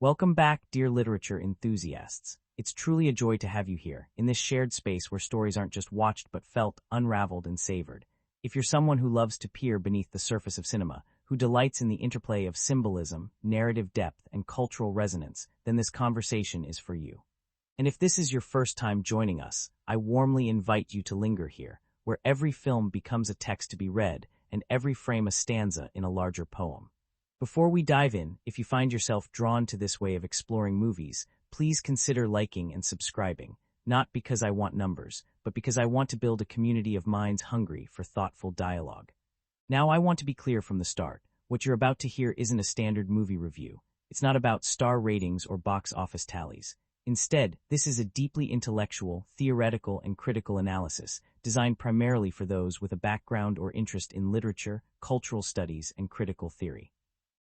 Welcome back, dear literature enthusiasts. It's truly a joy to have you here, in this shared space where stories aren't just watched but felt, unraveled, and savored. If you're someone who loves to peer beneath the surface of cinema, who delights in the interplay of symbolism, narrative depth, and cultural resonance, then this conversation is for you. And if this is your first time joining us, I warmly invite you to linger here, where every film becomes a text to be read, and every frame a stanza in a larger poem. Before we dive in, if you find yourself drawn to this way of exploring movies, please consider liking and subscribing, not because I want numbers, but because I want to build a community of minds hungry for thoughtful dialogue. Now I want to be clear from the start, what you're about to hear isn't a standard movie review. It's not about star ratings or box office tallies. Instead, this is a deeply intellectual, theoretical, and critical analysis, designed primarily for those with a background or interest in literature, cultural studies, and critical theory.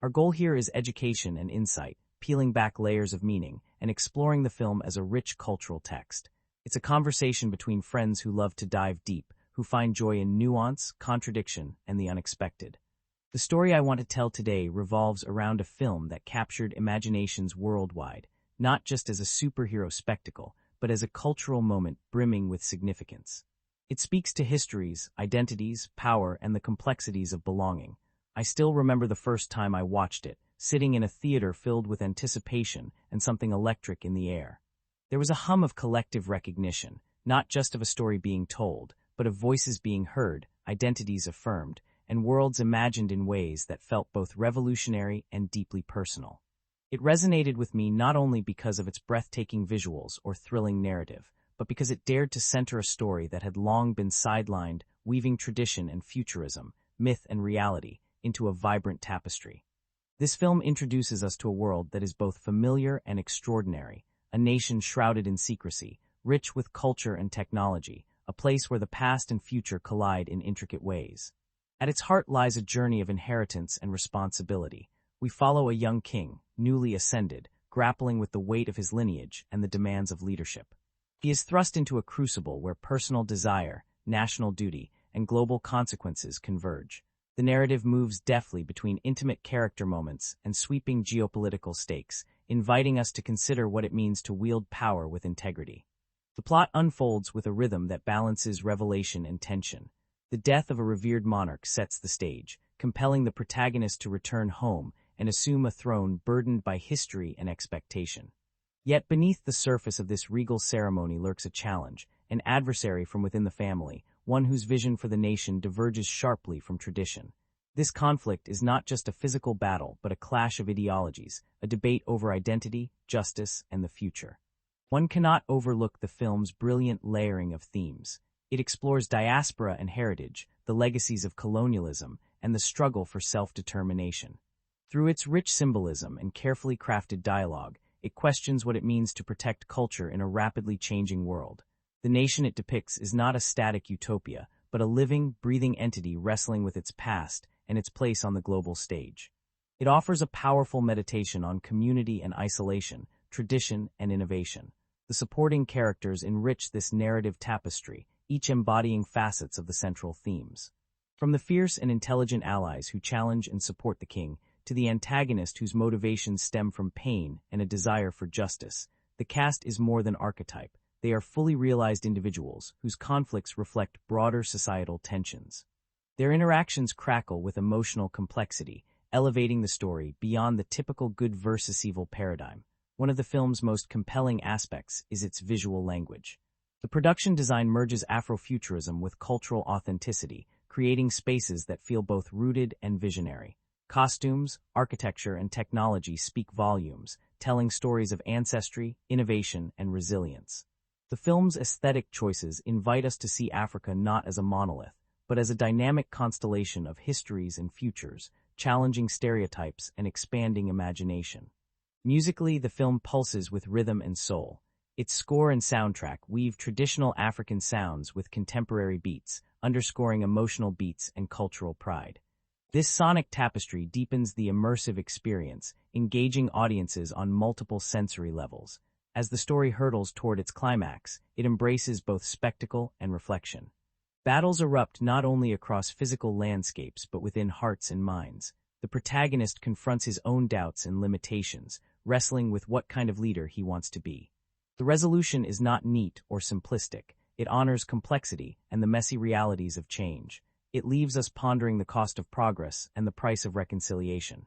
Our goal here is education and insight, peeling back layers of meaning, and exploring the film as a rich cultural text. It's a conversation between friends who love to dive deep, who find joy in nuance, contradiction, and the unexpected. The story I want to tell today revolves around a film that captured imaginations worldwide, not just as a superhero spectacle, but as a cultural moment brimming with significance. It speaks to histories, identities, power, and the complexities of belonging. I still remember the first time I watched it, sitting in a theater filled with anticipation and something electric in the air. There was a hum of collective recognition, not just of a story being told, but of voices being heard, identities affirmed, and worlds imagined in ways that felt both revolutionary and deeply personal. It resonated with me not only because of its breathtaking visuals or thrilling narrative, but because it dared to center a story that had long been sidelined, weaving tradition and futurism, myth and reality, into a vibrant tapestry. This film introduces us to a world that is both familiar and extraordinary, a nation shrouded in secrecy, rich with culture and technology, a place where the past and future collide in intricate ways. At its heart lies a journey of inheritance and responsibility. We follow a young king, newly ascended, grappling with the weight of his lineage and the demands of leadership. He is thrust into a crucible where personal desire, national duty, and global consequences converge. The narrative moves deftly between intimate character moments and sweeping geopolitical stakes, inviting us to consider what it means to wield power with integrity. The plot unfolds with a rhythm that balances revelation and tension. The death of a revered monarch sets the stage, compelling the protagonist to return home and assume a throne burdened by history and expectation. Yet beneath the surface of this regal ceremony lurks a challenge, an adversary from within the family, one whose vision for the nation diverges sharply from tradition. This conflict is not just a physical battle, but a clash of ideologies, a debate over identity, justice, and the future. One cannot overlook the film's brilliant layering of themes. It explores diaspora and heritage, the legacies of colonialism, and the struggle for self-determination. Through its rich symbolism and carefully crafted dialogue, it questions what it means to protect culture in a rapidly changing world. The nation it depicts is not a static utopia, but a living, breathing entity wrestling with its past and its place on the global stage. It offers a powerful meditation on community and isolation, tradition and innovation. The supporting characters enrich this narrative tapestry, each embodying facets of the central themes. From the fierce and intelligent allies who challenge and support the king, to the antagonist whose motivations stem from pain and a desire for justice, the cast is more than archetype. They are fully realized individuals whose conflicts reflect broader societal tensions. Their interactions crackle with emotional complexity, elevating the story beyond the typical good versus evil paradigm. One of the film's most compelling aspects is its visual language. The production design merges Afrofuturism with cultural authenticity, creating spaces that feel both rooted and visionary. Costumes, architecture, and technology speak volumes, telling stories of ancestry, innovation, and resilience. The film's aesthetic choices invite us to see Africa not as a monolith, but as a dynamic constellation of histories and futures, challenging stereotypes and expanding imagination. Musically, the film pulses with rhythm and soul. Its score and soundtrack weave traditional African sounds with contemporary beats, underscoring emotional beats and cultural pride. This sonic tapestry deepens the immersive experience, engaging audiences on multiple sensory levels. As the story hurtles toward its climax, it embraces both spectacle and reflection. Battles erupt not only across physical landscapes but within hearts and minds. The protagonist confronts his own doubts and limitations, wrestling with what kind of leader he wants to be. The resolution is not neat or simplistic. It honors complexity and the messy realities of change. It leaves us pondering the cost of progress and the price of reconciliation.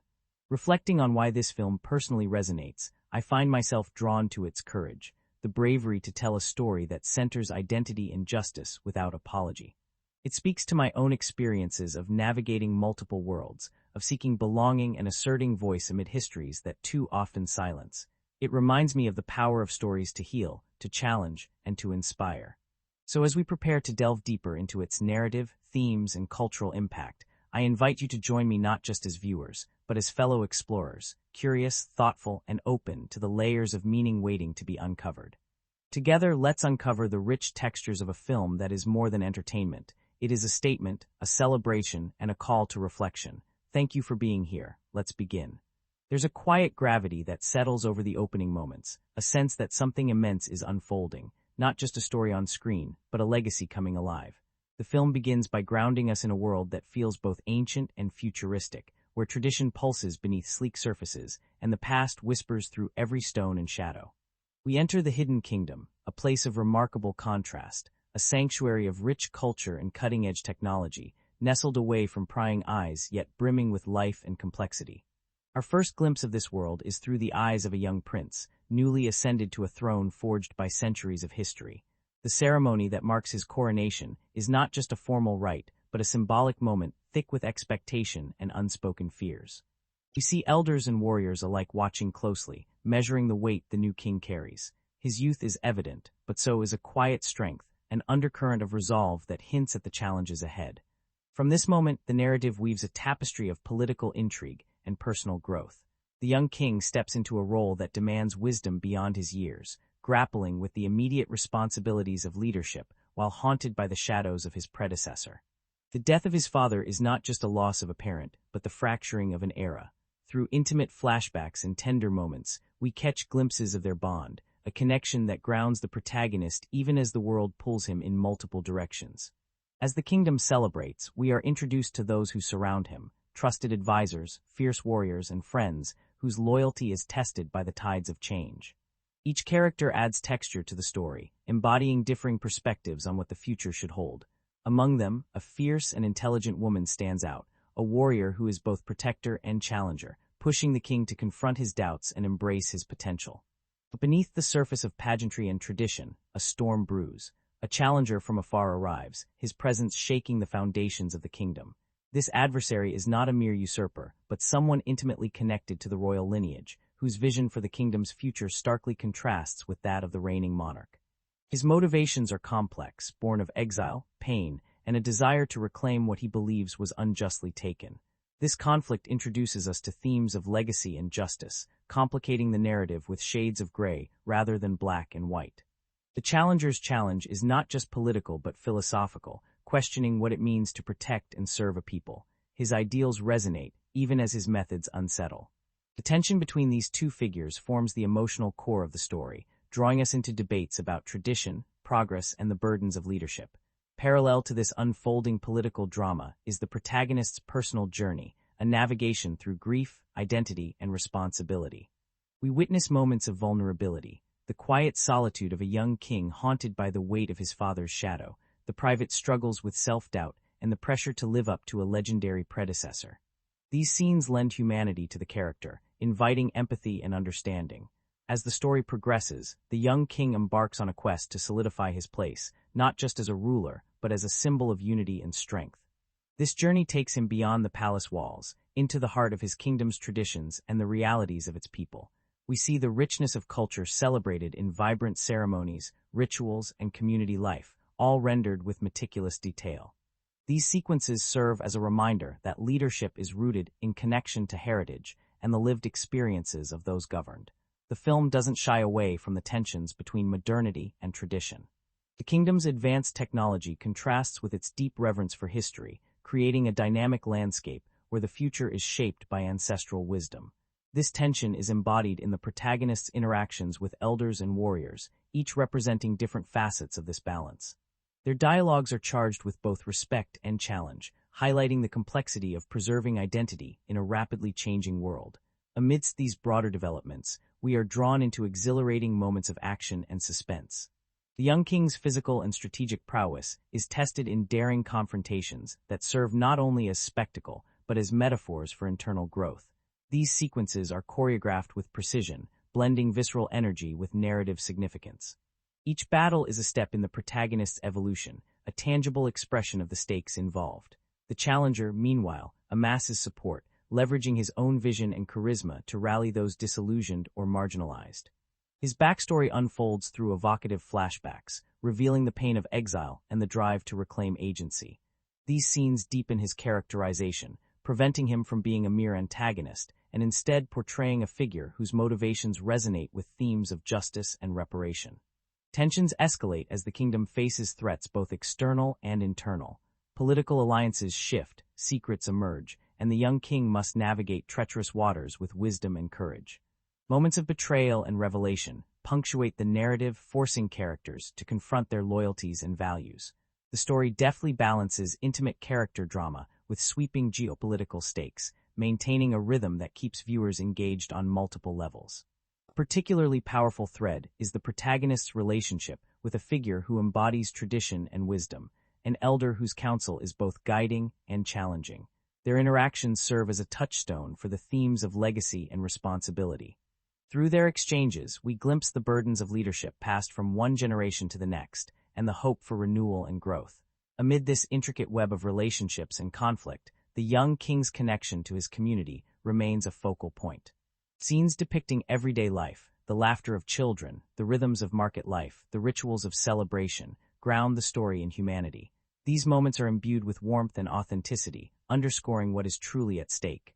Reflecting on why this film personally resonates, I find myself drawn to its courage, the bravery to tell a story that centers identity and justice without apology. It speaks to my own experiences of navigating multiple worlds, of seeking belonging and asserting voice amid histories that too often silence. It reminds me of the power of stories to heal, to challenge, and to inspire. So as we prepare to delve deeper into its narrative, themes, and cultural impact, I invite you to join me not just as viewers, but as fellow explorers, curious, thoughtful, and open to the layers of meaning waiting to be uncovered. Together, let's uncover the rich textures of a film that is more than entertainment. It is a statement, a celebration, and a call to reflection. Thank you for being here. Let's begin. There's a quiet gravity that settles over the opening moments, a sense that something immense is unfolding, not just a story on screen, but a legacy coming alive. The film begins by grounding us in a world that feels both ancient and futuristic, where tradition pulses beneath sleek surfaces, and the past whispers through every stone and shadow. We enter the Hidden Kingdom, a place of remarkable contrast, a sanctuary of rich culture and cutting-edge technology, nestled away from prying eyes yet brimming with life and complexity. Our first glimpse of this world is through the eyes of a young prince, newly ascended to a throne forged by centuries of history. The ceremony that marks his coronation is not just a formal rite, but a symbolic moment thick with expectation and unspoken fears. We see elders and warriors alike watching closely, measuring the weight the new king carries. His youth is evident, but so is a quiet strength, an undercurrent of resolve that hints at the challenges ahead. From this moment, the narrative weaves a tapestry of political intrigue and personal growth. The young king steps into a role that demands wisdom beyond his years, grappling with the immediate responsibilities of leadership while haunted by the shadows of his predecessor. The death of his father is not just a loss of a parent, but the fracturing of an era. Through intimate flashbacks and tender moments, we catch glimpses of their bond, a connection that grounds the protagonist even as the world pulls him in multiple directions. As the kingdom celebrates, we are introduced to those who surround him, trusted advisors, fierce warriors, and friends whose loyalty is tested by the tides of change. Each character adds texture to the story, embodying differing perspectives on what the future should hold. Among them, a fierce and intelligent woman stands out, a warrior who is both protector and challenger, pushing the king to confront his doubts and embrace his potential. But beneath the surface of pageantry and tradition, a storm brews. A challenger from afar arrives, his presence shaking the foundations of the kingdom. This adversary is not a mere usurper, but someone intimately connected to the royal lineage, whose vision for the kingdom's future starkly contrasts with that of the reigning monarch. His motivations are complex, born of exile, pain, and a desire to reclaim what he believes was unjustly taken. This conflict introduces us to themes of legacy and justice, complicating the narrative with shades of gray rather than black and white. The challenger's challenge is not just political but philosophical, questioning what it means to protect and serve a people. His ideals resonate, even as his methods unsettle. The tension between these two figures forms the emotional core of the story, drawing us into debates about tradition, progress, and the burdens of leadership. Parallel to this unfolding political drama is the protagonist's personal journey, a navigation through grief, identity, and responsibility. We witness moments of vulnerability, the quiet solitude of a young king haunted by the weight of his father's shadow, the private struggles with self-doubt, and the pressure to live up to a legendary predecessor. These scenes lend humanity to the character, inviting empathy and understanding. As the story progresses, the young king embarks on a quest to solidify his place, not just as a ruler, but as a symbol of unity and strength. This journey takes him beyond the palace walls, into the heart of his kingdom's traditions and the realities of its people. We see the richness of culture celebrated in vibrant ceremonies, rituals, and community life, all rendered with meticulous detail. These sequences serve as a reminder that leadership is rooted in connection to heritage and the lived experiences of those governed. The film doesn't shy away from the tensions between modernity and tradition. The kingdom's advanced technology contrasts with its deep reverence for history, creating a dynamic landscape where the future is shaped by ancestral wisdom. This tension is embodied in the protagonist's interactions with elders and warriors, each representing different facets of this balance. Their dialogues are charged with both respect and challenge, highlighting the complexity of preserving identity in a rapidly changing world. Amidst these broader developments, we are drawn into exhilarating moments of action and suspense. The young king's physical and strategic prowess is tested in daring confrontations that serve not only as spectacle, but as metaphors for internal growth. These sequences are choreographed with precision, blending visceral energy with narrative significance. Each battle is a step in the protagonist's evolution, a tangible expression of the stakes involved. The challenger, meanwhile, amasses support, leveraging his own vision and charisma to rally those disillusioned or marginalized. His backstory unfolds through evocative flashbacks, revealing the pain of exile and the drive to reclaim agency. These scenes deepen his characterization, preventing him from being a mere antagonist, and instead portraying a figure whose motivations resonate with themes of justice and reparation. Tensions escalate as the kingdom faces threats both external and internal. Political alliances shift, secrets emerge, and the young king must navigate treacherous waters with wisdom and courage. Moments of betrayal and revelation punctuate the narrative, forcing characters to confront their loyalties and values. The story deftly balances intimate character drama with sweeping geopolitical stakes, maintaining a rhythm that keeps viewers engaged on multiple levels. A particularly powerful thread is the protagonist's relationship with a figure who embodies tradition and wisdom, an elder whose counsel is both guiding and challenging. Their interactions serve as a touchstone for the themes of legacy and responsibility. Through their exchanges, we glimpse the burdens of leadership passed from one generation to the next, and the hope for renewal and growth. Amid this intricate web of relationships and conflict, the young king's connection to his community remains a focal point. Scenes depicting everyday life, the laughter of children, the rhythms of market life, the rituals of celebration, ground the story in humanity. These moments are imbued with warmth and authenticity, underscoring what is truly at stake.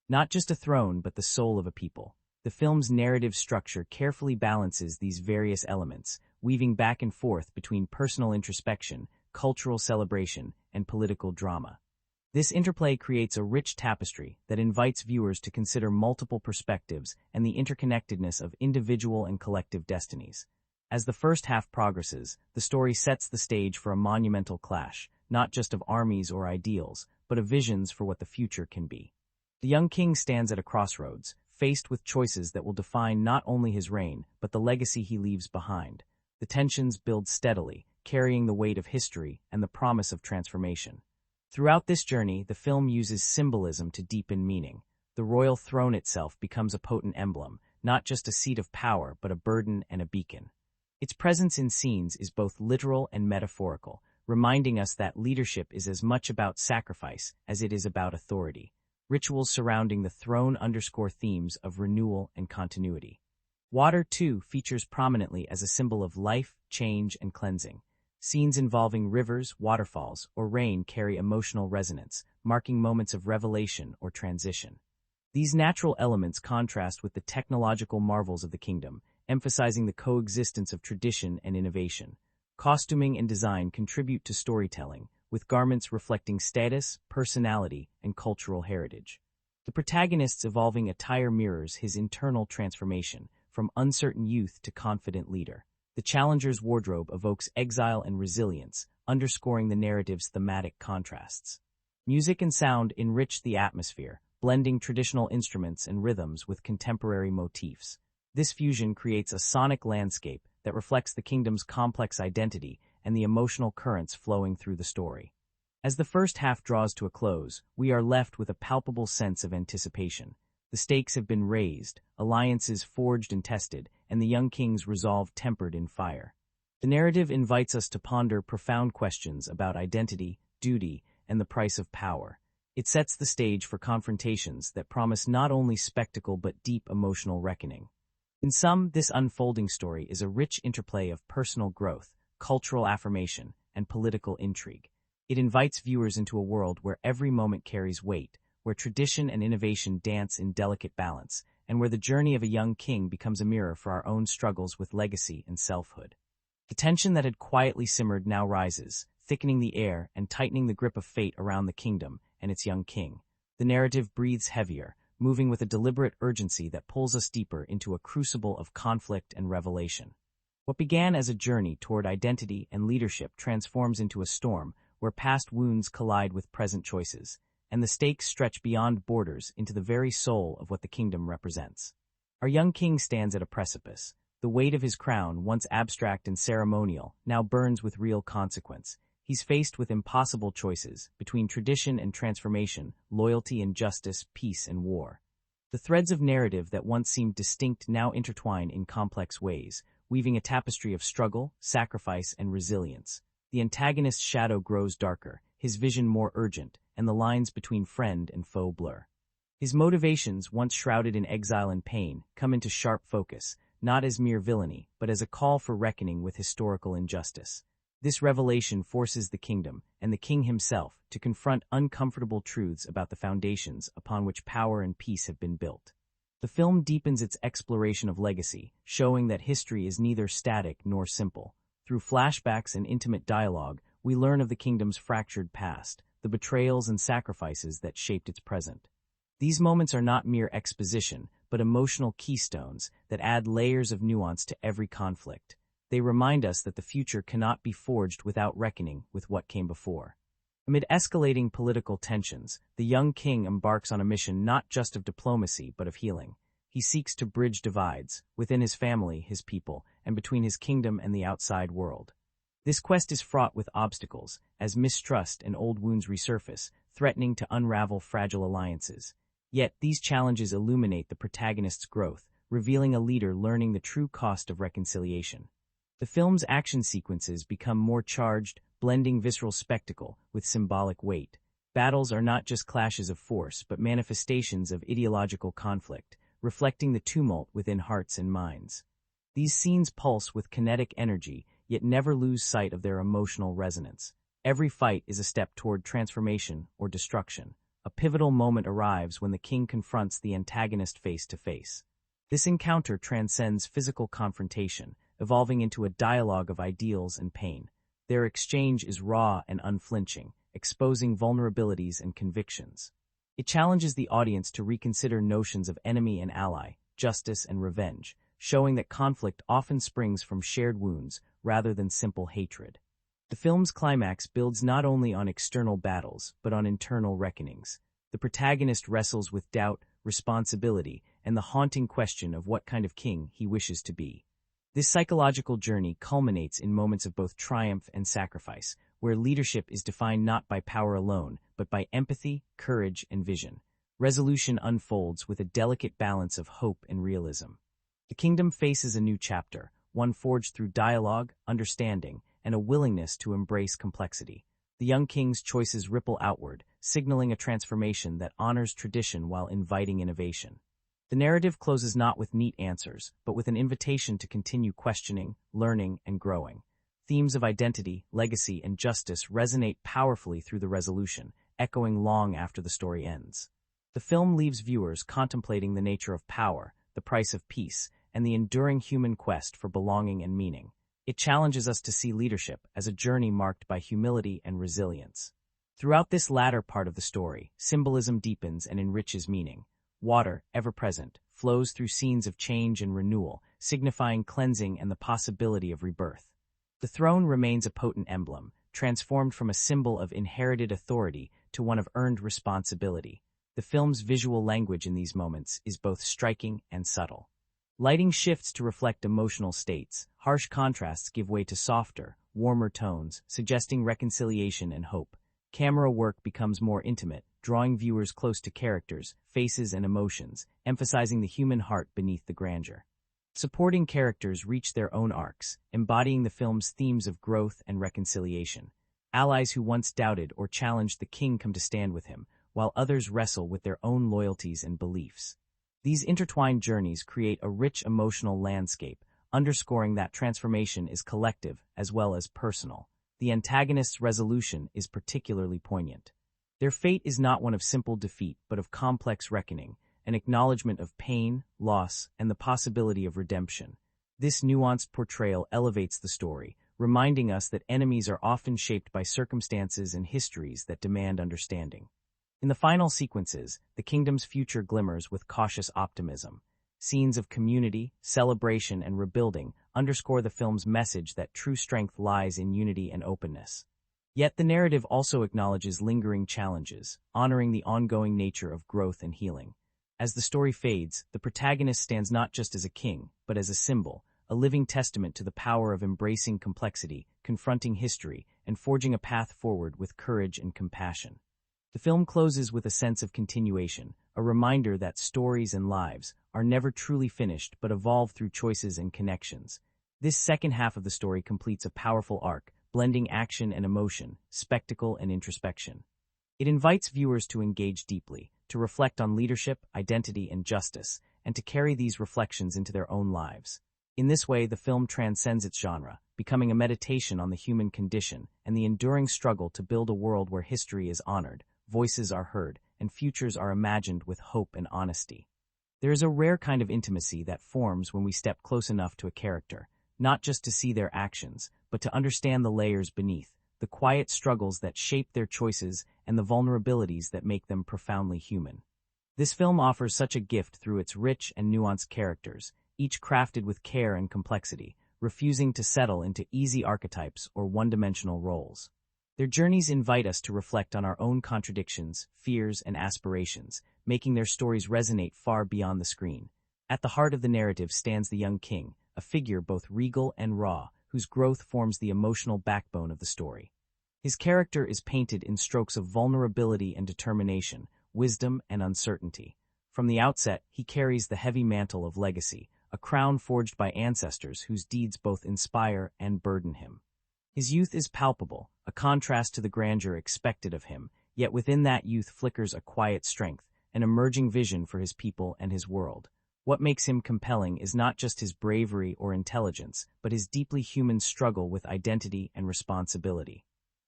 Not just a throne, but the soul of a people. The film's narrative structure carefully balances these various elements, weaving back and forth between personal introspection, cultural celebration, and political drama. This interplay creates a rich tapestry that invites viewers to consider multiple perspectives and the interconnectedness of individual and collective destinies. As the first half progresses, the story sets the stage for a monumental clash, not just of armies or ideals, but of visions for what the future can be. The young king stands at a crossroads, faced with choices that will define not only his reign, but the legacy he leaves behind. The tensions build steadily, carrying the weight of history and the promise of transformation. Throughout this journey, the film uses symbolism to deepen meaning. The royal throne itself becomes a potent emblem, not just a seat of power, but a burden and a beacon. Its presence in scenes is both literal and metaphorical, reminding us that leadership is as much about sacrifice as it is about authority. Rituals surrounding the throne underscore themes of renewal and continuity. Water, too, features prominently as a symbol of life, change, and cleansing. Scenes involving rivers, waterfalls, or rain carry emotional resonance, marking moments of revelation or transition. These natural elements contrast with the technological marvels of the kingdom, emphasizing the coexistence of tradition and innovation. Costuming and design contribute to storytelling, with garments reflecting status, personality, and cultural heritage. The protagonist's evolving attire mirrors his internal transformation, from uncertain youth to confident leader. The challenger's wardrobe evokes exile and resilience, underscoring the narrative's thematic contrasts. Music and sound enrich the atmosphere, blending traditional instruments and rhythms with contemporary motifs. This fusion creates a sonic landscape that reflects the kingdom's complex identity and the emotional currents flowing through the story. As the first half draws to a close, we are left with a palpable sense of anticipation. The stakes have been raised, alliances forged and tested, and the young king's resolve tempered in fire. The narrative invites us to ponder profound questions about identity, duty, and the price of power. It sets the stage for confrontations that promise not only spectacle but deep emotional reckoning. In sum, this unfolding story is a rich interplay of personal growth, cultural affirmation, and political intrigue. It invites viewers into a world where every moment carries weight, where tradition and innovation dance in delicate balance, and where the journey of a young king becomes a mirror for our own struggles with legacy and selfhood. The tension that had quietly simmered now rises, thickening the air and tightening the grip of fate around the kingdom and its young king. The narrative breathes heavier, moving with a deliberate urgency that pulls us deeper into a crucible of conflict and revelation. What began as a journey toward identity and leadership transforms into a storm where past wounds collide with present choices, and the stakes stretch beyond borders into the very soul of what the kingdom represents. Our young king stands at a precipice. The weight of his crown, once abstract and ceremonial, now burns with real consequence. He's faced with impossible choices, between tradition and transformation, loyalty and justice, peace and war. The threads of narrative that once seemed distinct now intertwine in complex ways, weaving a tapestry of struggle, sacrifice, and resilience. The antagonist's shadow grows darker, his vision more urgent, and the lines between friend and foe blur. His motivations, once shrouded in exile and pain, come into sharp focus, not as mere villainy, but as a call for reckoning with historical injustice. This revelation forces the kingdom, and the king himself, to confront uncomfortable truths about the foundations upon which power and peace have been built. The film deepens its exploration of legacy, showing that history is neither static nor simple. Through flashbacks and intimate dialogue, we learn of the kingdom's fractured past, the betrayals and sacrifices that shaped its present. These moments are not mere exposition, but emotional keystones that add layers of nuance to every conflict. They remind us that the future cannot be forged without reckoning with what came before. Amid escalating political tensions, the young king embarks on a mission not just of diplomacy but of healing. He seeks to bridge divides, within his family, his people, and between his kingdom and the outside world. This quest is fraught with obstacles, as mistrust and old wounds resurface, threatening to unravel fragile alliances. Yet these challenges illuminate the protagonist's growth, revealing a leader learning the true cost of reconciliation. The film's action sequences become more charged, blending visceral spectacle with symbolic weight. Battles are not just clashes of force, but manifestations of ideological conflict, reflecting the tumult within hearts and minds. These scenes pulse with kinetic energy, yet never lose sight of their emotional resonance. Every fight is a step toward transformation or destruction. A pivotal moment arrives when the king confronts the antagonist face to face. This encounter transcends physical confrontation, evolving into a dialogue of ideals and pain. Their exchange is raw and unflinching, exposing vulnerabilities and convictions. It challenges the audience to reconsider notions of enemy and ally, justice and revenge, showing that conflict often springs from shared wounds rather than simple hatred. The film's climax builds not only on external battles, but on internal reckonings. The protagonist wrestles with doubt, responsibility, and the haunting question of what kind of king he wishes to be. This psychological journey culminates in moments of both triumph and sacrifice, where leadership is defined not by power alone, but by empathy, courage, and vision. Resolution unfolds with a delicate balance of hope and realism. The kingdom faces a new chapter, one forged through dialogue, understanding, and a willingness to embrace complexity. The young king's choices ripple outward, signaling a transformation that honors tradition while inviting innovation. The narrative closes not with neat answers, but with an invitation to continue questioning, learning, and growing. Themes of identity, legacy, and justice resonate powerfully through the resolution, echoing long after the story ends. The film leaves viewers contemplating the nature of power, the price of peace, and the enduring human quest for belonging and meaning. It challenges us to see leadership as a journey marked by humility and resilience. Throughout this latter part of the story, symbolism deepens and enriches meaning. Water, ever present, flows through scenes of change and renewal, signifying cleansing and the possibility of rebirth. The throne remains a potent emblem, transformed from a symbol of inherited authority to one of earned responsibility. The film's visual language in these moments is both striking and subtle. Lighting shifts to reflect emotional states, harsh contrasts give way to softer, warmer tones, suggesting reconciliation and hope. Camera work becomes more intimate, drawing viewers close to characters, faces, and emotions, emphasizing the human heart beneath the grandeur. Supporting characters reach their own arcs, embodying the film's themes of growth and reconciliation. Allies who once doubted or challenged the king come to stand with him, while others wrestle with their own loyalties and beliefs. These intertwined journeys create a rich emotional landscape, underscoring that transformation is collective as well as personal. The antagonist's resolution is particularly poignant. Their fate is not one of simple defeat but of complex reckoning, an acknowledgement of pain, loss, and the possibility of redemption. This nuanced portrayal elevates the story, reminding us that enemies are often shaped by circumstances and histories that demand understanding. In the final sequences, the kingdom's future glimmers with cautious optimism. Scenes of community, celebration, and rebuilding underscore the film's message that true strength lies in unity and openness. Yet the narrative also acknowledges lingering challenges, honoring the ongoing nature of growth and healing. As the story fades, the protagonist stands not just as a king, but as a symbol, a living testament to the power of embracing complexity, confronting history, and forging a path forward with courage and compassion. The film closes with a sense of continuation, a reminder that stories and lives are never truly finished but evolve through choices and connections. This second half of the story completes a powerful arc, blending action and emotion, spectacle and introspection. It invites viewers to engage deeply, to reflect on leadership, identity, and justice, and to carry these reflections into their own lives. In this way, the film transcends its genre, becoming a meditation on the human condition and the enduring struggle to build a world where history is honored, voices are heard, and futures are imagined with hope and honesty. There is a rare kind of intimacy that forms when we step close enough to a character, not just to see their actions, but to understand the layers beneath, the quiet struggles that shape their choices and the vulnerabilities that make them profoundly human. This film offers such a gift through its rich and nuanced characters, each crafted with care and complexity, refusing to settle into easy archetypes or one-dimensional roles. Their journeys invite us to reflect on our own contradictions, fears, and aspirations, making their stories resonate far beyond the screen. At the heart of the narrative stands the young king, a figure both regal and raw, whose growth forms the emotional backbone of the story. His character is painted in strokes of vulnerability and determination, wisdom and uncertainty. From the outset, he carries the heavy mantle of legacy, a crown forged by ancestors whose deeds both inspire and burden him. His youth is palpable, a contrast to the grandeur expected of him, yet within that youth flickers a quiet strength, an emerging vision for his people and his world. What makes him compelling is not just his bravery or intelligence, but his deeply human struggle with identity and responsibility.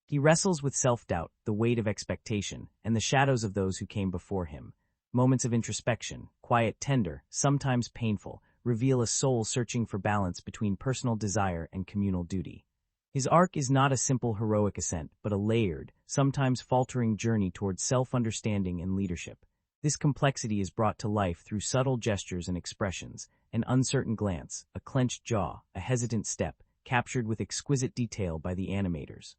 He wrestles with self-doubt, the weight of expectation, and the shadows of those who came before him. Moments of introspection, quiet, tender, sometimes painful, reveal a soul searching for balance between personal desire and communal duty. His arc is not a simple heroic ascent, but a layered, sometimes faltering journey towards self-understanding and leadership. This complexity is brought to life through subtle gestures and expressions, an uncertain glance, a clenched jaw, a hesitant step, captured with exquisite detail by the animators.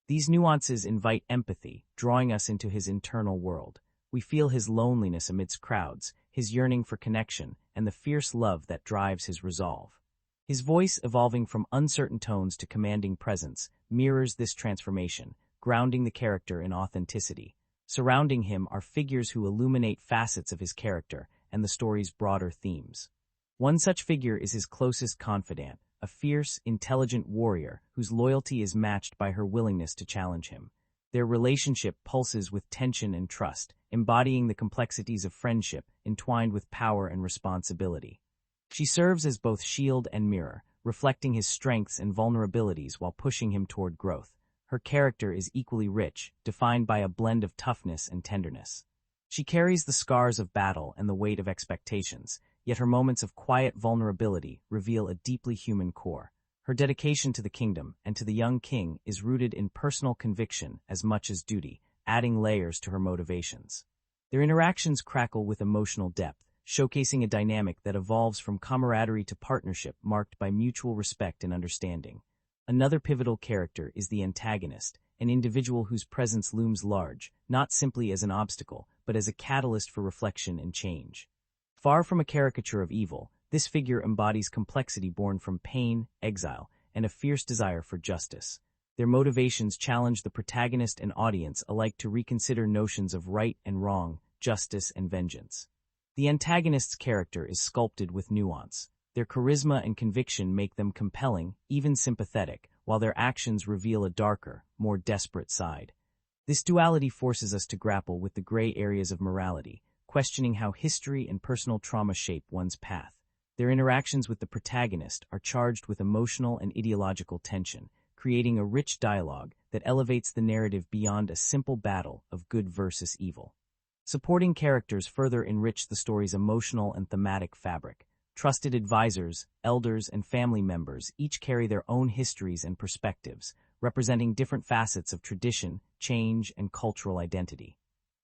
These nuances invite empathy, drawing us into his internal world. We feel his loneliness amidst crowds, his yearning for connection, and the fierce love that drives his resolve. His voice, evolving from uncertain tones to commanding presence, mirrors this transformation, grounding the character in authenticity. Surrounding him are figures who illuminate facets of his character and the story's broader themes. One such figure is his closest confidant, a fierce, intelligent warrior whose loyalty is matched by her willingness to challenge him. Their relationship pulses with tension and trust, embodying the complexities of friendship entwined with power and responsibility. She serves as both shield and mirror, reflecting his strengths and vulnerabilities while pushing him toward growth. Her character is equally rich, defined by a blend of toughness and tenderness. She carries the scars of battle and the weight of expectations, yet her moments of quiet vulnerability reveal a deeply human core. Her dedication to the kingdom and to the young king is rooted in personal conviction as much as duty, adding layers to her motivations. Their interactions crackle with emotional depth, showcasing a dynamic that evolves from camaraderie to partnership marked by mutual respect and understanding. Another pivotal character is the antagonist, an individual whose presence looms large, not simply as an obstacle, but as a catalyst for reflection and change. Far from a caricature of evil, this figure embodies complexity born from pain, exile, and a fierce desire for justice. Their motivations challenge the protagonist and audience alike to reconsider notions of right and wrong, justice and vengeance. The antagonist's character is sculpted with nuance. Their charisma and conviction make them compelling, even sympathetic, while their actions reveal a darker, more desperate side. This duality forces us to grapple with the gray areas of morality, questioning how history and personal trauma shape one's path. Their interactions with the protagonist are charged with emotional and ideological tension, creating a rich dialogue that elevates the narrative beyond a simple battle of good versus evil. Supporting characters further enrich the story's emotional and thematic fabric. Trusted advisors, elders, and family members each carry their own histories and perspectives, representing different facets of tradition, change, and cultural identity.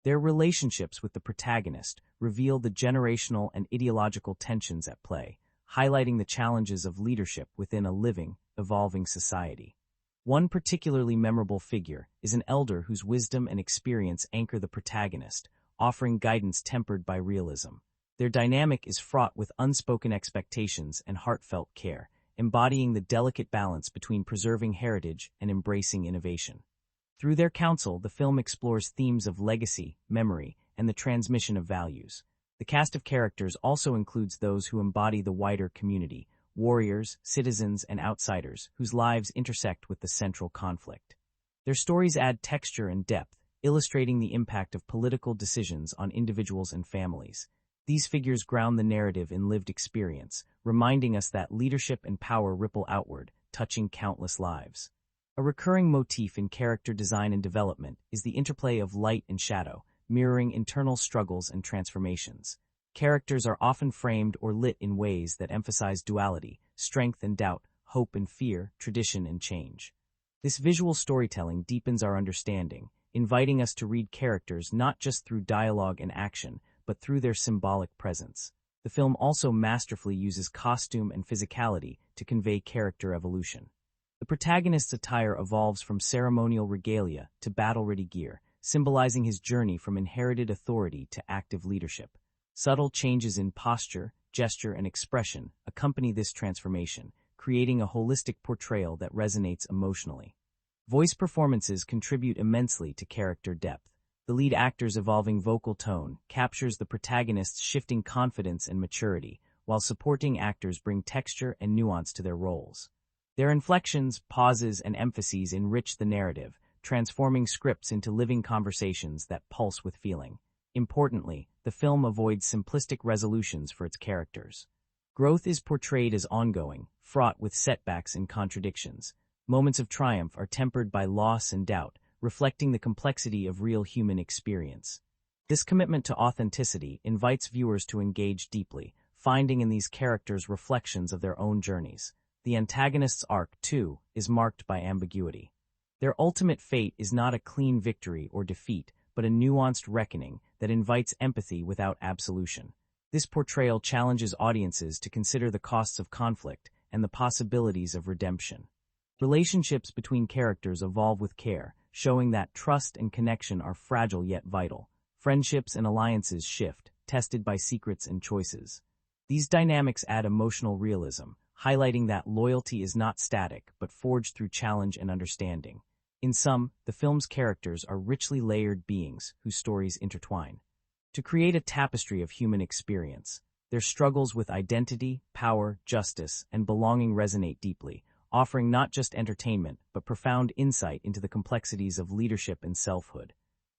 Their relationships with the protagonist reveal the generational and ideological tensions at play, highlighting the challenges of leadership within a living, evolving society. One particularly memorable figure is an elder whose wisdom and experience anchor the protagonist, offering guidance tempered by realism. Their dynamic is fraught with unspoken expectations and heartfelt care, embodying the delicate balance between preserving heritage and embracing innovation. Through their counsel, the film explores themes of legacy, memory, and the transmission of values. The cast of characters also includes those who embody the wider community, warriors, citizens, and outsiders, whose lives intersect with the central conflict. Their stories add texture and depth, illustrating the impact of political decisions on individuals and families. These figures ground the narrative in lived experience, reminding us that leadership and power ripple outward, touching countless lives. A recurring motif in character design and development is the interplay of light and shadow, mirroring internal struggles and transformations. Characters are often framed or lit in ways that emphasize duality, strength and doubt, hope and fear, tradition and change. This visual storytelling deepens our understanding, inviting us to read characters not just through dialogue and action, but through their symbolic presence. The film also masterfully uses costume and physicality to convey character evolution. The protagonist's attire evolves from ceremonial regalia to battle-ready gear, symbolizing his journey from inherited authority to active leadership. Subtle changes in posture, gesture, and expression accompany this transformation, creating a holistic portrayal that resonates emotionally. Voice performances contribute immensely to character depth. The lead actor's evolving vocal tone captures the protagonist's shifting confidence and maturity, while supporting actors bring texture and nuance to their roles. Their inflections, pauses, and emphases enrich the narrative, transforming scripts into living conversations that pulse with feeling. Importantly, the film avoids simplistic resolutions for its characters. Growth is portrayed as ongoing, fraught with setbacks and contradictions. Moments of triumph are tempered by loss and doubt, reflecting the complexity of real human experience. This commitment to authenticity invites viewers to engage deeply, finding in these characters reflections of their own journeys. The antagonist's arc, too, is marked by ambiguity. Their ultimate fate is not a clean victory or defeat, but a nuanced reckoning that invites empathy without absolution. This portrayal challenges audiences to consider the costs of conflict and the possibilities of redemption. Relationships between characters evolve with care, showing that trust and connection are fragile yet vital. Friendships and alliances shift, tested by secrets and choices. These dynamics add emotional realism, highlighting that loyalty is not static but forged through challenge and understanding. In sum, the film's characters are richly layered beings whose stories intertwine to create a tapestry of human experience. Their struggles with identity, power, justice, and belonging resonate deeply, offering not just entertainment but profound insight into the complexities of leadership and selfhood.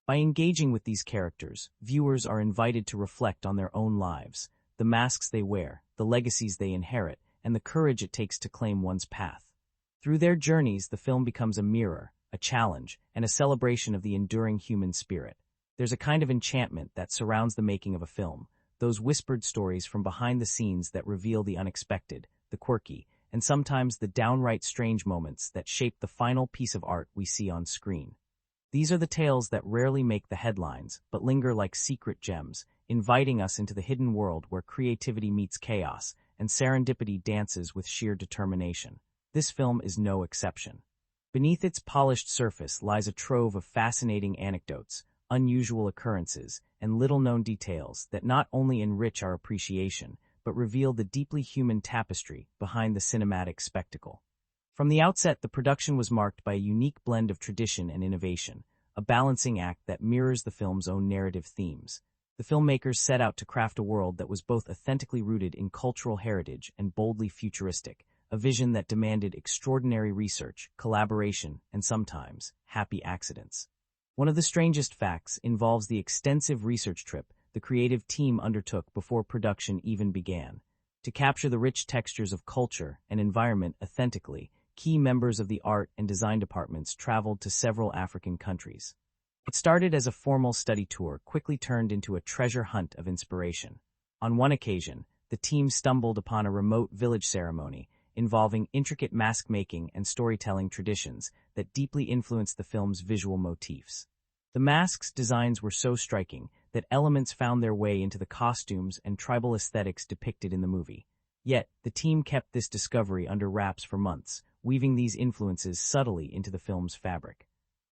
By engaging with these characters, viewers are invited to reflect on their own lives, the masks they wear, the legacies they inherit, and the courage it takes to claim one's path. Through their journeys, the film becomes a mirror, a challenge, and a celebration of the enduring human spirit. There's a kind of enchantment that surrounds the making of a film, those whispered stories from behind the scenes that reveal the unexpected, the quirky, and sometimes the downright strange moments that shape the final piece of art we see on screen. These are the tales that rarely make the headlines, but linger like secret gems, inviting us into the hidden world where creativity meets chaos and serendipity dances with sheer determination. This film is no exception. Beneath its polished surface lies a trove of fascinating anecdotes, unusual occurrences, and little-known details that not only enrich our appreciation, but reveal the deeply human tapestry behind the cinematic spectacle. From the outset, the production was marked by a unique blend of tradition and innovation, a balancing act that mirrors the film's own narrative themes. The filmmakers set out to craft a world that was both authentically rooted in cultural heritage and boldly futuristic, a vision that demanded extraordinary research, collaboration, and sometimes happy accidents. One of the strangest facts involves the extensive research trip the creative team undertook before production even began. To capture the rich textures of culture and environment authentically, key members of the art and design departments traveled to several African countries. What started as a formal study tour quickly turned into a treasure hunt of inspiration. On one occasion, the team stumbled upon a remote village ceremony involving intricate mask-making and storytelling traditions that deeply influenced the film's visual motifs. The masks' designs were so striking that elements found their way into the costumes and tribal aesthetics depicted in the movie. Yet, the team kept this discovery under wraps for months, weaving these influences subtly into the film's fabric.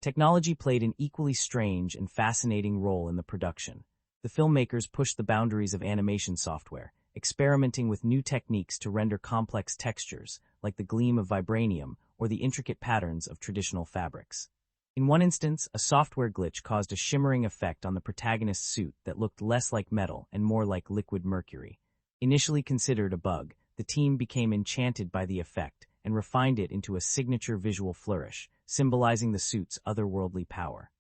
Technology played an equally strange and fascinating role in the production. The filmmakers pushed the boundaries of animation software, experimenting with new techniques to render complex textures, like the gleam of vibranium or the intricate patterns of traditional fabrics. In one instance, a software glitch caused a shimmering effect on the protagonist's suit that looked less like metal and more like liquid mercury. Initially considered a bug, the team became enchanted by the effect and refined it into a signature visual flourish, symbolizing the suit's otherworldly power.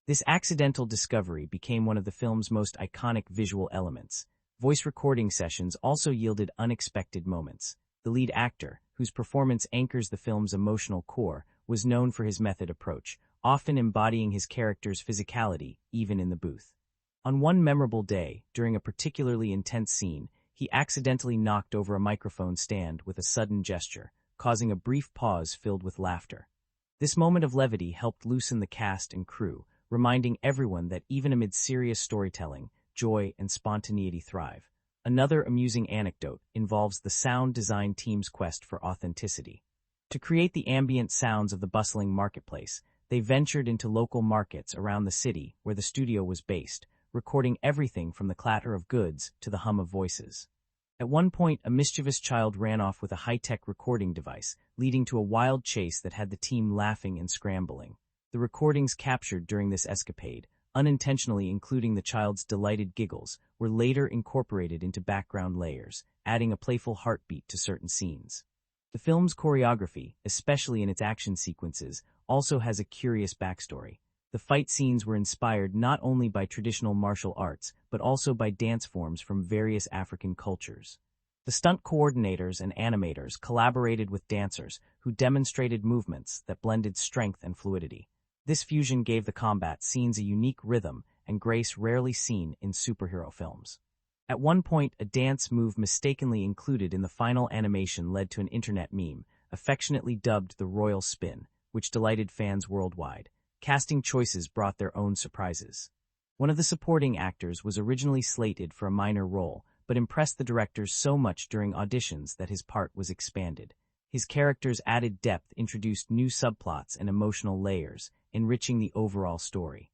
This accidental discovery became one of the film's most iconic visual elements. Voice recording sessions also yielded unexpected moments. The lead actor, whose performance anchors the film's emotional core, was known for his method approach, often embodying his character's physicality, even in the booth. On one memorable day, during a particularly intense scene, he accidentally knocked over a microphone stand with a sudden gesture, causing a brief pause filled with laughter. This moment of levity helped loosen the cast and crew, reminding everyone that even amid serious storytelling, joy and spontaneity thrive. Another amusing anecdote involves the sound design team's quest for authenticity. To create the ambient sounds of the bustling marketplace, they ventured into local markets around the city where the studio was based, recording everything from the clatter of goods to the hum of voices. At one point, a mischievous child ran off with a high-tech recording device, leading to a wild chase that had the team laughing and scrambling. The recordings captured during this escapade, unintentionally including the child's delighted giggles, were later incorporated into background layers, adding a playful heartbeat to certain scenes. The film's choreography, especially in its action sequences, also has a curious backstory. The fight scenes were inspired not only by traditional martial arts, but also by dance forms from various African cultures. The stunt coordinators and animators collaborated with dancers who demonstrated movements that blended strength and fluidity. This fusion gave the combat scenes a unique rhythm and grace rarely seen in superhero films. At one point, a dance move mistakenly included in the final animation led to an internet meme, affectionately dubbed the Royal Spin, which delighted fans worldwide. Casting choices brought their own surprises. One of the supporting actors was originally slated for a minor role, but impressed the directors so much during auditions that his part was expanded. His character's added depth introduced new subplots and emotional layers, enriching the overall story.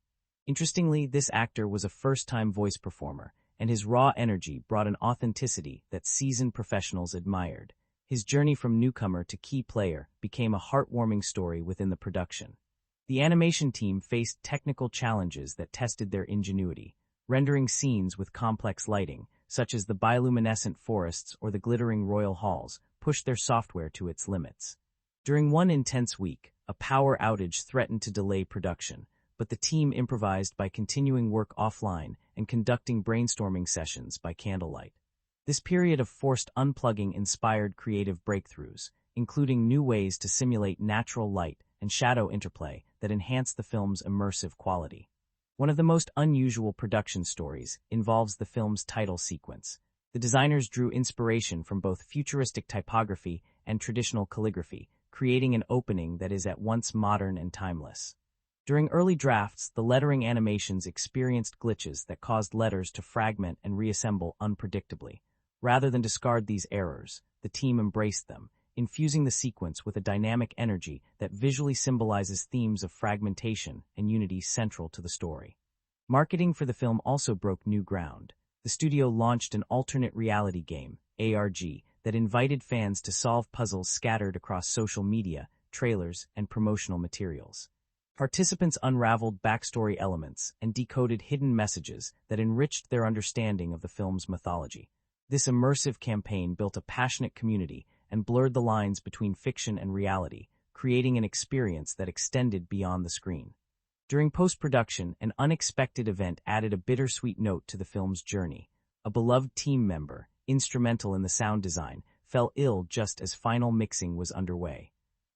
Interestingly, this actor was a first-time voice performer, and his raw energy brought an authenticity that seasoned professionals admired. His journey from newcomer to key player became a heartwarming story within the production. The animation team faced technical challenges that tested their ingenuity, rendering scenes with complex lighting, such as the bioluminescent forests or the glittering royal halls, pushed their software to its limits. During one intense week, a power outage threatened to delay production, but the team improvised by continuing work offline and conducting brainstorming sessions by candlelight. This period of forced unplugging inspired creative breakthroughs, including new ways to simulate natural light and shadow interplay that enhanced the film's immersive quality. One of the most unusual production stories involves the film's title sequence. The designers drew inspiration from both futuristic typography and traditional calligraphy, creating an opening that is at once modern and timeless. During early drafts, the lettering animations experienced glitches that caused letters to fragment and reassemble unpredictably. Rather than discard these errors, the team embraced them, infusing the sequence with a dynamic energy that visually symbolizes themes of fragmentation and unity central to the story. Marketing for the film also broke new ground. The studio launched an alternate reality game, ARG, that invited fans to solve puzzles scattered across social media, trailers, and promotional materials. Participants unraveled backstory elements and decoded hidden messages that enriched their understanding of the film's mythology. This immersive campaign built a passionate community and blurred the lines between fiction and reality, creating an experience that extended beyond the screen. During post-production, an unexpected event added a bittersweet note to the film's journey. A beloved team member, instrumental in the sound design, fell ill just as final mixing was underway.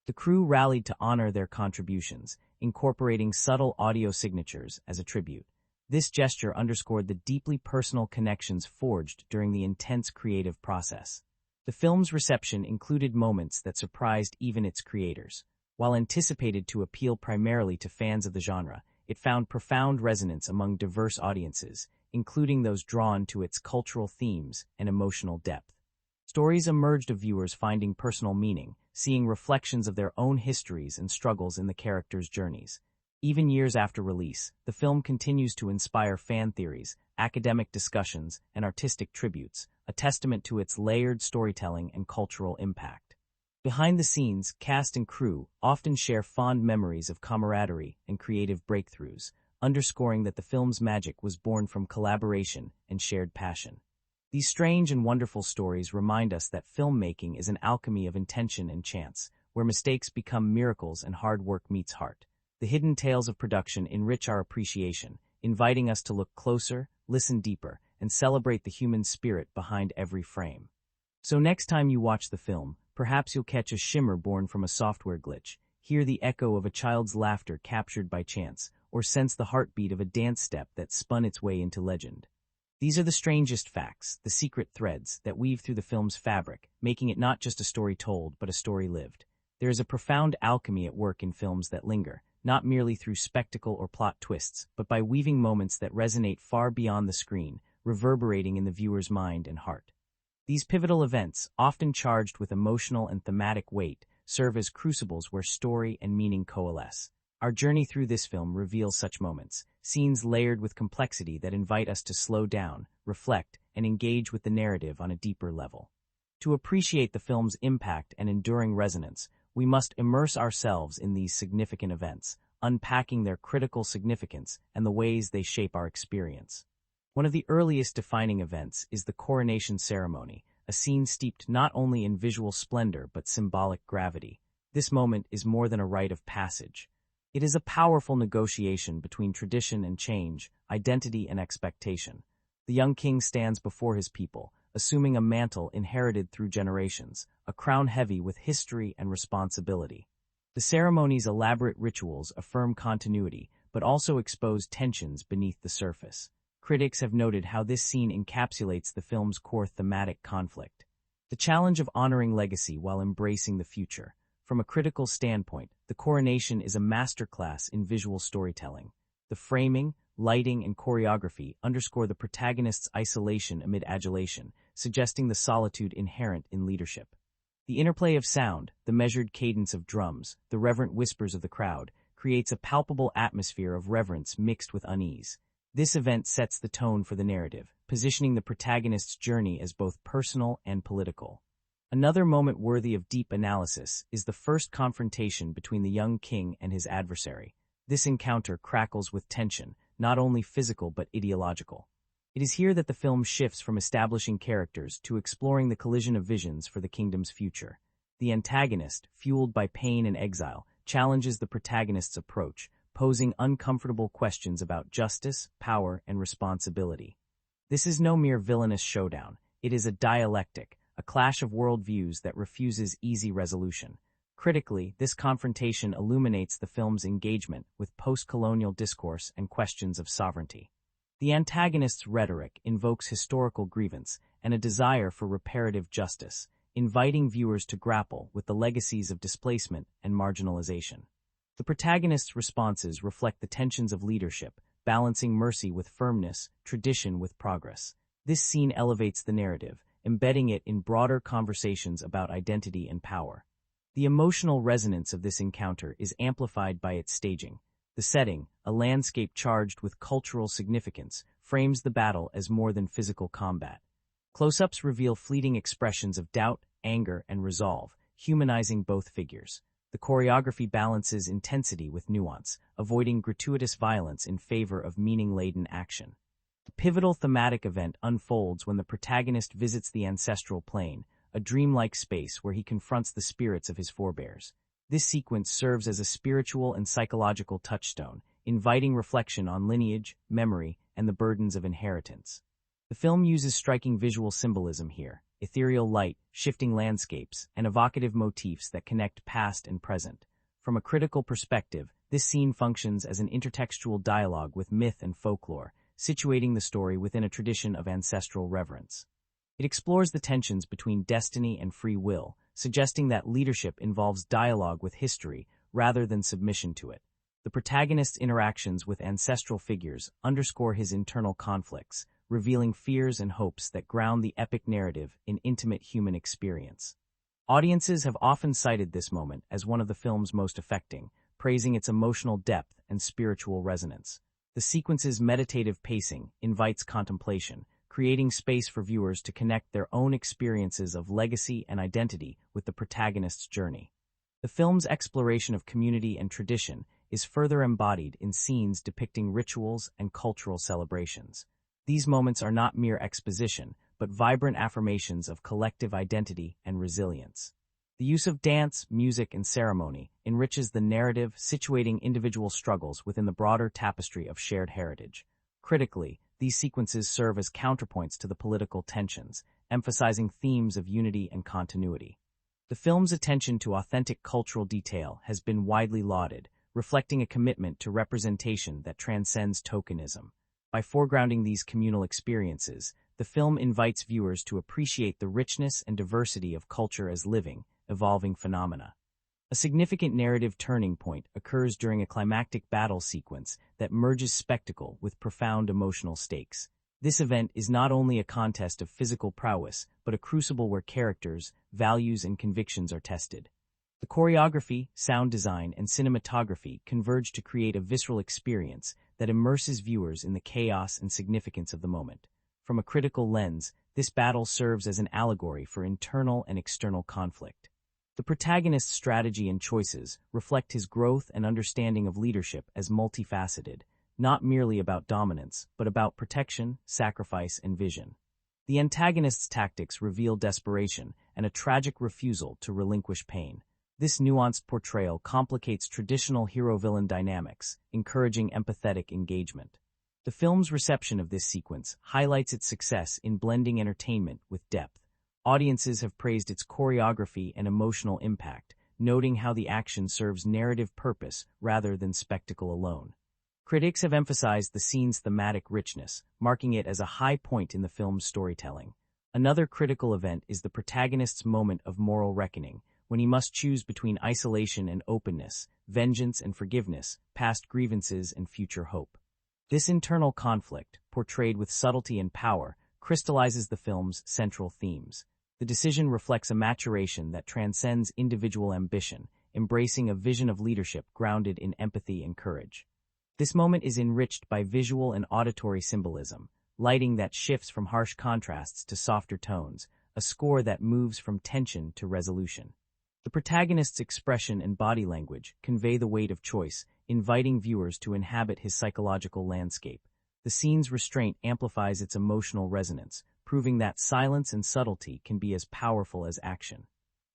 The crew rallied to honor their contributions, incorporating subtle audio signatures as a tribute. This gesture underscored the deeply personal connections forged during the intense creative process. The film's reception included moments that surprised even its creators. While anticipated to appeal primarily to fans of the genre, it found profound resonance among diverse audiences, including those drawn to its cultural themes and emotional depth. Stories emerged of viewers finding personal meaning, seeing reflections of their own histories and struggles in the characters' journeys. Even years after release, the film continues to inspire fan theories, academic discussions, and artistic tributes, a testament to its layered storytelling and cultural impact. Behind the scenes, cast and crew often share fond memories of camaraderie and creative breakthroughs, underscoring that the film's magic was born from collaboration and shared passion. These strange and wonderful stories remind us that filmmaking is an alchemy of intention and chance, where mistakes become miracles and hard work meets heart. The hidden tales of production enrich our appreciation, inviting us to look closer, listen deeper, and celebrate the human spirit behind every frame. So next time you watch the film, perhaps you'll catch a shimmer born from a software glitch, hear the echo of a child's laughter captured by chance, or sense the heartbeat of a dance step that spun its way into legend. These are the strangest facts, the secret threads that weave through the film's fabric, making it not just a story told, but a story lived. There is a profound alchemy at work in films that linger, not merely through spectacle or plot twists, but by weaving moments that resonate far beyond the screen, reverberating in the viewer's mind and heart. These pivotal events, often charged with emotional and thematic weight, serve as crucibles where story and meaning coalesce. Our journey through this film reveals such moments, scenes layered with complexity that invite us to slow down, reflect, and engage with the narrative on a deeper level. To appreciate the film's impact and enduring resonance, we must immerse ourselves in these significant events, unpacking their critical significance and the ways they shape our experience. One of the earliest defining events is the coronation ceremony, a scene steeped not only in visual splendor but symbolic gravity. This moment is more than a rite of passage. It is a powerful negotiation between tradition and change, identity and expectation. The young king stands before his people, assuming a mantle inherited through generations, a crown heavy with history and responsibility. The ceremony's elaborate rituals affirm continuity, but also expose tensions beneath the surface. Critics have noted how this scene encapsulates the film's core thematic conflict. The challenge of honoring legacy while embracing the future. From a critical standpoint, the coronation is a masterclass in visual storytelling. The framing, lighting, and choreography underscore the protagonist's isolation amid adulation, suggesting the solitude inherent in leadership. The interplay of sound, the measured cadence of drums, the reverent whispers of the crowd, creates a palpable atmosphere of reverence mixed with unease. This event sets the tone for the narrative, positioning the protagonist's journey as both personal and political. Another moment worthy of deep analysis is the first confrontation between the young king and his adversary. This encounter crackles with tension, not only physical but ideological. It is here that the film shifts from establishing characters to exploring the collision of visions for the kingdom's future. The antagonist, fueled by pain and exile, challenges the protagonist's approach, posing uncomfortable questions about justice, power, and responsibility. This is no mere villainous showdown. It is a dialectic, a clash of worldviews that refuses easy resolution. Critically, this confrontation illuminates the film's engagement with post-colonial discourse and questions of sovereignty. The antagonist's rhetoric invokes historical grievance and a desire for reparative justice, inviting viewers to grapple with the legacies of displacement and marginalization. The protagonist's responses reflect the tensions of leadership, balancing mercy with firmness, tradition with progress. This scene elevates the narrative, embedding it in broader conversations about identity and power. The emotional resonance of this encounter is amplified by its staging. The setting, a landscape charged with cultural significance, frames the battle as more than physical combat. Close-ups reveal fleeting expressions of doubt, anger, and resolve, humanizing both figures. The choreography balances intensity with nuance, avoiding gratuitous violence in favor of meaning-laden action. The pivotal thematic event unfolds when the protagonist visits the ancestral plane, a dreamlike space where he confronts the spirits of his forebears. This sequence serves as a spiritual and psychological touchstone, inviting reflection on lineage, memory, and the burdens of inheritance. The film uses striking visual symbolism here, ethereal light, shifting landscapes, and evocative motifs that connect past and present. From a critical perspective, this scene functions as an intertextual dialogue with myth and folklore, situating the story within a tradition of ancestral reverence. It explores the tensions between destiny and free will, suggesting that leadership involves dialogue with history rather than submission to it. The protagonist's interactions with ancestral figures underscore his internal conflicts, revealing fears and hopes that ground the epic narrative in intimate human experience. Audiences have often cited this moment as one of the film's most affecting, praising its emotional depth and spiritual resonance. The sequence's meditative pacing invites contemplation, creating space for viewers to connect their own experiences of legacy and identity with the protagonist's journey. The film's exploration of community and tradition is further embodied in scenes depicting rituals and cultural celebrations. These moments are not mere exposition, but vibrant affirmations of collective identity and resilience. The use of dance, music, and ceremony enriches the narrative, situating individual struggles within the broader tapestry of shared heritage. Critically, these sequences serve as counterpoints to the political tensions, emphasizing themes of unity and continuity. The film's attention to authentic cultural detail has been widely lauded, reflecting a commitment to representation that transcends tokenism. By foregrounding these communal experiences, the film invites viewers to appreciate the richness and diversity of culture as living, evolving phenomena. A significant narrative turning point occurs during a climactic battle sequence that merges spectacle with profound emotional stakes. This event is not only a contest of physical prowess, but a crucible where characters, values, and convictions are tested. The choreography, sound design, and cinematography converge to create a visceral experience that immerses viewers in the chaos and significance of the moment. From a critical lens, this battle serves as an allegory for internal and external conflict. The protagonist's strategy and choices reflect his growth and understanding of leadership as multifaceted, not merely about dominance, but about protection, sacrifice, and vision. The antagonist's tactics reveal desperation and a tragic refusal to relinquish pain. This nuanced portrayal complicates traditional hero-villain dynamics, encouraging empathetic engagement. The film's reception of this sequence highlights its success in blending entertainment with depth. Audiences have praised its choreography and emotional impact, noting how the action serves narrative purpose rather than spectacle alone. Critics have emphasized the scene's thematic richness, marking it as a high point in the film's storytelling. Another critical event is the protagonist's moment of moral reckoning, when he must choose between isolation and openness, vengeance and forgiveness, past grievances and future hope. This internal conflict, portrayed with subtlety and power, crystallizes the film's central themes. The decision reflects a maturation that transcends individual ambition, embracing a vision of leadership grounded in empathy and courage. This moment is enriched by visual and auditory symbolism, lighting that shifts from harsh contrasts to softer tones, a score that moves from tension to resolution. The protagonist's expression and body language convey the weight of choice, inviting viewers to inhabit his psychological landscape. The scene's restraint amplifies its emotional resonance, proving that silence and subtlety can be as powerful as action.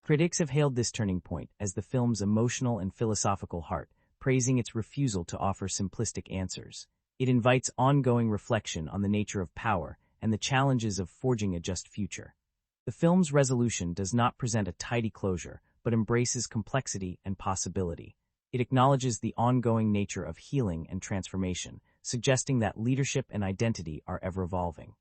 Critics have hailed this turning point as the film's emotional and philosophical heart, praising its refusal to offer simplistic answers. It invites ongoing reflection on the nature of power and the challenges of forging a just future. The film's resolution does not present a tidy closure, but embraces complexity and possibility. It acknowledges the ongoing nature of healing and transformation, suggesting that leadership and identity are ever-evolving.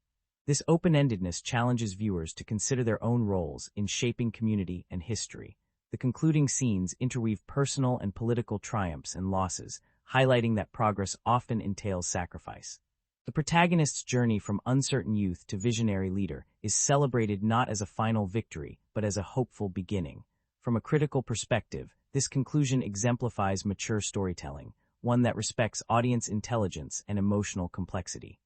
This open-endedness challenges viewers to consider their own roles in shaping community and history. The concluding scenes interweave personal and political triumphs and losses, highlighting that progress often entails sacrifice. The protagonist's journey from uncertain youth to visionary leader is celebrated not as a final victory, but as a hopeful beginning. From a critical perspective, this conclusion exemplifies mature storytelling, one that respects audience intelligence and emotional complexity.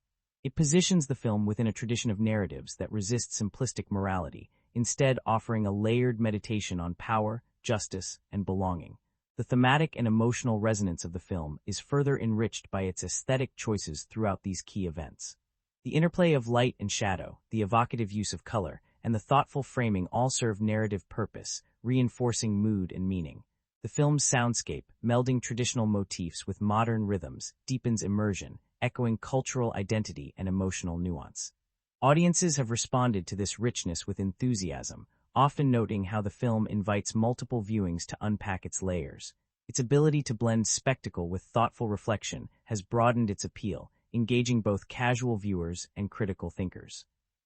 It positions the film within a tradition of narratives that resist simplistic morality, instead offering a layered meditation on power, justice, and belonging. The thematic and emotional resonance of the film is further enriched by its aesthetic choices throughout these key events. The interplay of light and shadow, the evocative use of color, and the thoughtful framing all serve narrative purpose, reinforcing mood and meaning. The film's soundscape, melding traditional motifs with modern rhythms, deepens immersion, echoing cultural identity and emotional nuance. Audiences have responded to this richness with enthusiasm, often noting how the film invites multiple viewings to unpack its layers. Its ability to blend spectacle with thoughtful reflection has broadened its appeal, engaging both casual viewers and critical thinkers.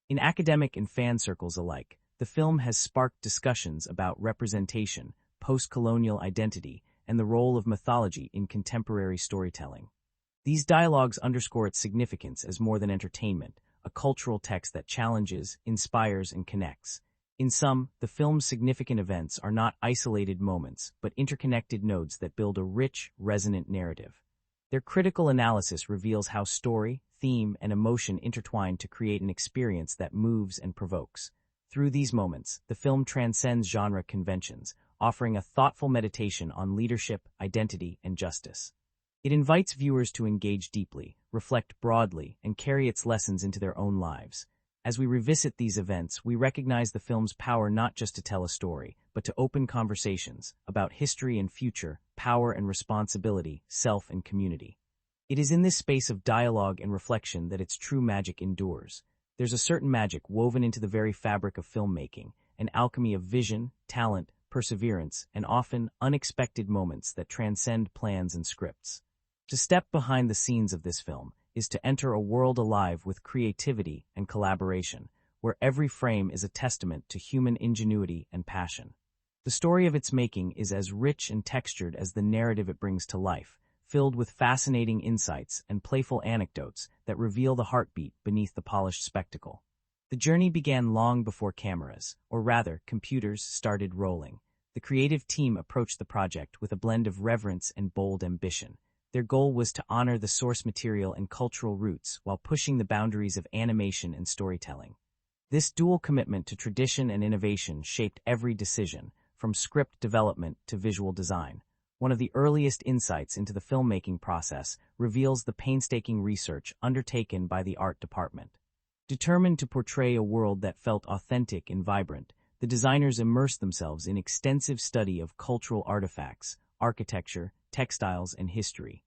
In academic and fan circles alike, the film has sparked discussions about representation, post-colonial identity, and the role of mythology in contemporary storytelling. These dialogues underscore its significance as more than entertainment, a cultural text that challenges, inspires, and connects. In sum, the film's significant events are not isolated moments, but interconnected nodes that build a rich, resonant narrative. Their critical analysis reveals how story, theme, and emotion intertwine to create an experience that moves and provokes. Through these moments, the film transcends genre conventions, offering a thoughtful meditation on leadership, identity, and justice. It invites viewers to engage deeply, reflect broadly, and carry its lessons into their own lives. As we revisit these events, we recognize the film's power not just to tell a story, but to open conversations about history and future, power and responsibility, self and community. It is in this space of dialogue and reflection that its true magic endures. There's a certain magic woven into the very fabric of filmmaking, an alchemy of vision, talent, perseverance, and often unexpected moments that transcend plans and scripts. To step behind the scenes of this film is to enter a world alive with creativity and collaboration, where every frame is a testament to human ingenuity and passion. The story of its making is as rich and textured as the narrative it brings to life, filled with fascinating insights and playful anecdotes that reveal the heartbeat beneath the polished spectacle. The journey began long before cameras, or rather, computers, started rolling. The creative team approached the project with a blend of reverence and bold ambition. Their goal was to honor the source material and cultural roots while pushing the boundaries of animation and storytelling. This dual commitment to tradition and innovation shaped every decision, from script development to visual design. One of the earliest insights into the filmmaking process reveals the painstaking research undertaken by the art department. Determined to portray a world that felt authentic and vibrant, the designers immersed themselves in extensive study of cultural artifacts, architecture, textiles, and history.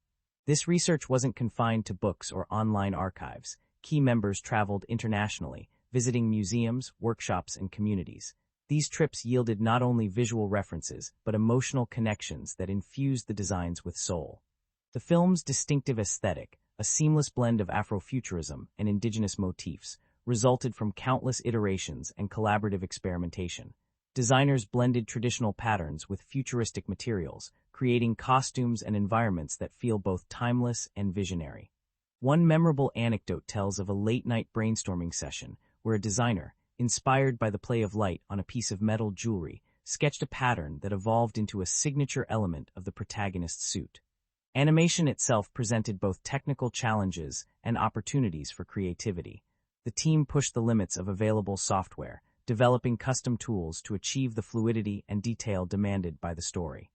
This research wasn't confined to books or online archives. Key members traveled internationally, visiting museums, workshops, and communities. These trips yielded not only visual references, but emotional connections that infused the designs with soul. The film's distinctive aesthetic, a seamless blend of Afrofuturism and indigenous motifs, resulted from countless iterations and collaborative experimentation. Designers blended traditional patterns with futuristic materials, creating costumes and environments that feel both timeless and visionary. One memorable anecdote tells of a late-night brainstorming session where a designer, inspired by the play of light on a piece of metal jewelry, sketched a pattern that evolved into a signature element of the protagonist's suit. Animation itself presented both technical challenges and opportunities for creativity. The team pushed the limits of available software, developing custom tools to achieve the fluidity and detail demanded by the story.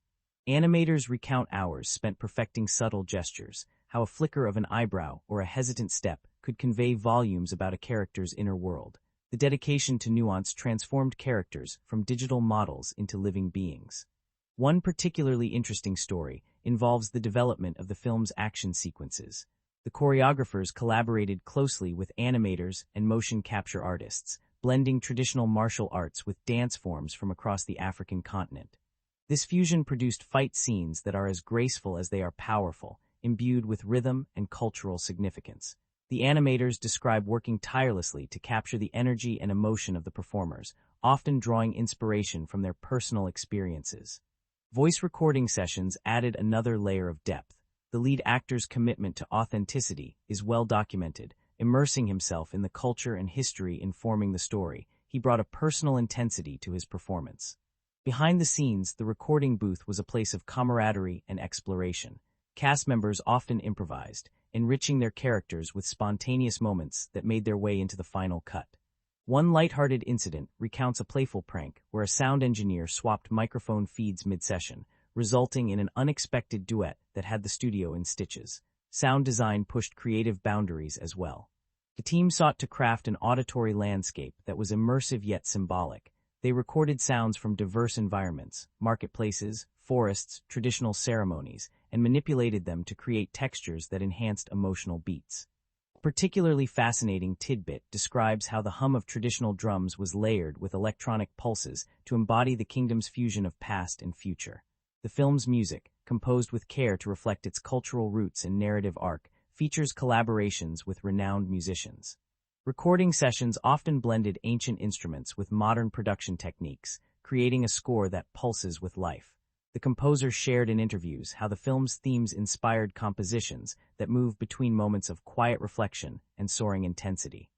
Animators recount hours spent perfecting subtle gestures, how a flicker of an eyebrow or a hesitant step could convey volumes about a character's inner world. The dedication to nuance transformed characters from digital models into living beings. One particularly interesting story involves the development of the film's action sequences. The choreographers collaborated closely with animators and motion capture artists, blending traditional martial arts with dance forms from across the African continent. This fusion produced fight scenes that are as graceful as they are powerful, imbued with rhythm and cultural significance. The animators describe working tirelessly to capture the energy and emotion of the performers, often drawing inspiration from their personal experiences. Voice recording sessions added another layer of depth. The lead actor's commitment to authenticity is well documented, immersing himself in the culture and history informing the story. He brought a personal intensity to his performance. Behind the scenes, the recording booth was a place of camaraderie and exploration. Cast members often improvised, enriching their characters with spontaneous moments that made their way into the final cut. One lighthearted incident recounts a playful prank where a sound engineer swapped microphone feeds mid-session, resulting in an unexpected duet that had the studio in stitches. Sound design pushed creative boundaries as well. The team sought to craft an auditory landscape that was immersive yet symbolic. They recorded sounds from diverse environments, marketplaces, forests, traditional ceremonies, and manipulated them to create textures that enhanced emotional beats. A particularly fascinating tidbit describes how the hum of traditional drums was layered with electronic pulses to embody the kingdom's fusion of past and future. The film's music, composed with care to reflect its cultural roots and narrative arc, features collaborations with renowned musicians. Recording sessions often blended ancient instruments with modern production techniques, creating a score that pulses with life. The composer shared in interviews how the film's themes inspired compositions that move between moments of quiet reflection and soaring intensity.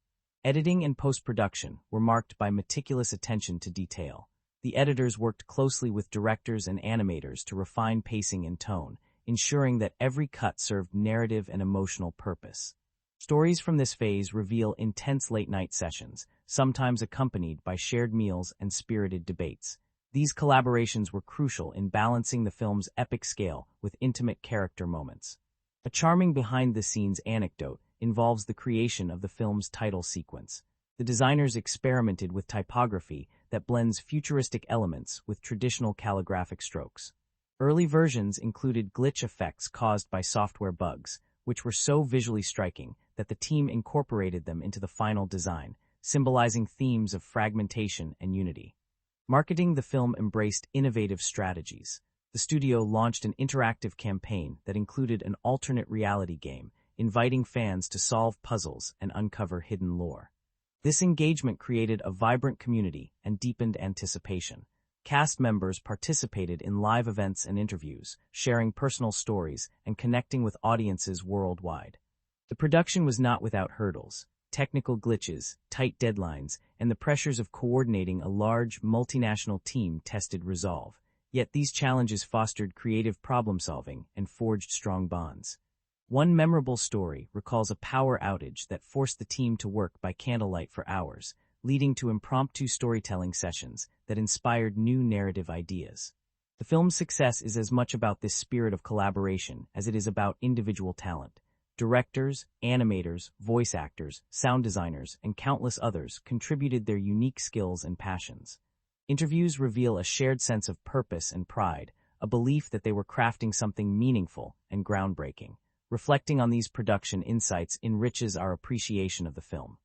Editing and post-production were marked by meticulous attention to detail. The editors worked closely with directors and animators to refine pacing and tone, ensuring that every cut served narrative and emotional purpose. Stories from this phase reveal intense late-night sessions, sometimes accompanied by shared meals and spirited debates. These collaborations were crucial in balancing the film's epic scale with intimate character moments. A charming behind-the-scenes anecdote involves the creation of the film's title sequence. The designers experimented with typography that blends futuristic elements with traditional calligraphic strokes. Early versions included glitch effects caused by software bugs, which were so visually striking that the team incorporated them into the final design, symbolizing themes of fragmentation and unity. Marketing the film embraced innovative strategies. The studio launched an interactive campaign that included an alternate reality game, inviting fans to solve puzzles and uncover hidden lore. This engagement created a vibrant community and deepened anticipation. Cast members participated in live events and interviews, sharing personal stories and connecting with audiences worldwide. The production was not without hurdles. Technical glitches, tight deadlines, and the pressures of coordinating a large, multinational team tested resolve. Yet these challenges fostered creative problem-solving and forged strong bonds. One memorable story recalls a power outage that forced the team to work by candlelight for hours, leading to impromptu storytelling sessions that inspired new narrative ideas. The film's success is as much about this spirit of collaboration as it is about individual talent. Directors, animators, voice actors, sound designers, and countless others contributed their unique skills and passions. Interviews reveal a shared sense of purpose and pride, a belief that they were crafting something meaningful and groundbreaking. Reflecting on these production insights enriches our appreciation of the film.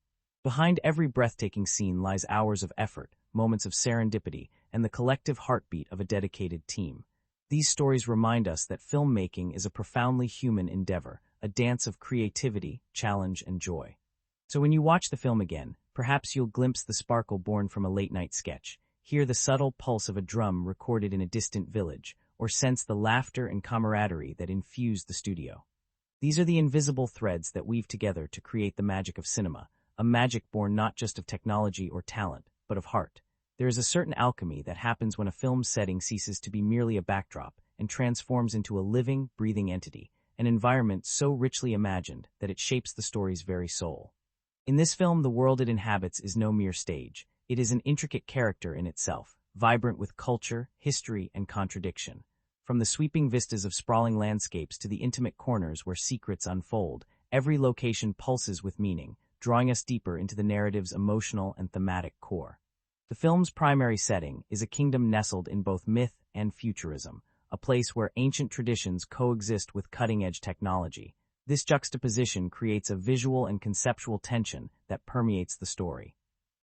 Behind every breathtaking scene lies hours of effort, moments of serendipity, and the collective heartbeat of a dedicated team. These stories remind us that filmmaking is a profoundly human endeavor, a dance of creativity, challenge, and joy. So when you watch the film again, perhaps you'll glimpse the sparkle born from a late-night sketch, hear the subtle pulse of a drum recorded in a distant village, or sense the laughter and camaraderie that infused the studio. These are the invisible threads that weave together to create the magic of cinema, a magic born not just of technology or talent, but of heart. There is a certain alchemy that happens when a film's setting ceases to be merely a backdrop and transforms into a living, breathing entity, an environment so richly imagined that it shapes the story's very soul. In this film, the world it inhabits is no mere stage. It is an intricate character in itself, vibrant with culture, history, and contradiction. From the sweeping vistas of sprawling landscapes to the intimate corners where secrets unfold, every location pulses with meaning, drawing us deeper into the narrative's emotional and thematic core. The film's primary setting is a kingdom nestled in both myth and futurism, a place where ancient traditions coexist with cutting-edge technology. This juxtaposition creates a visual and conceptual tension that permeates the story.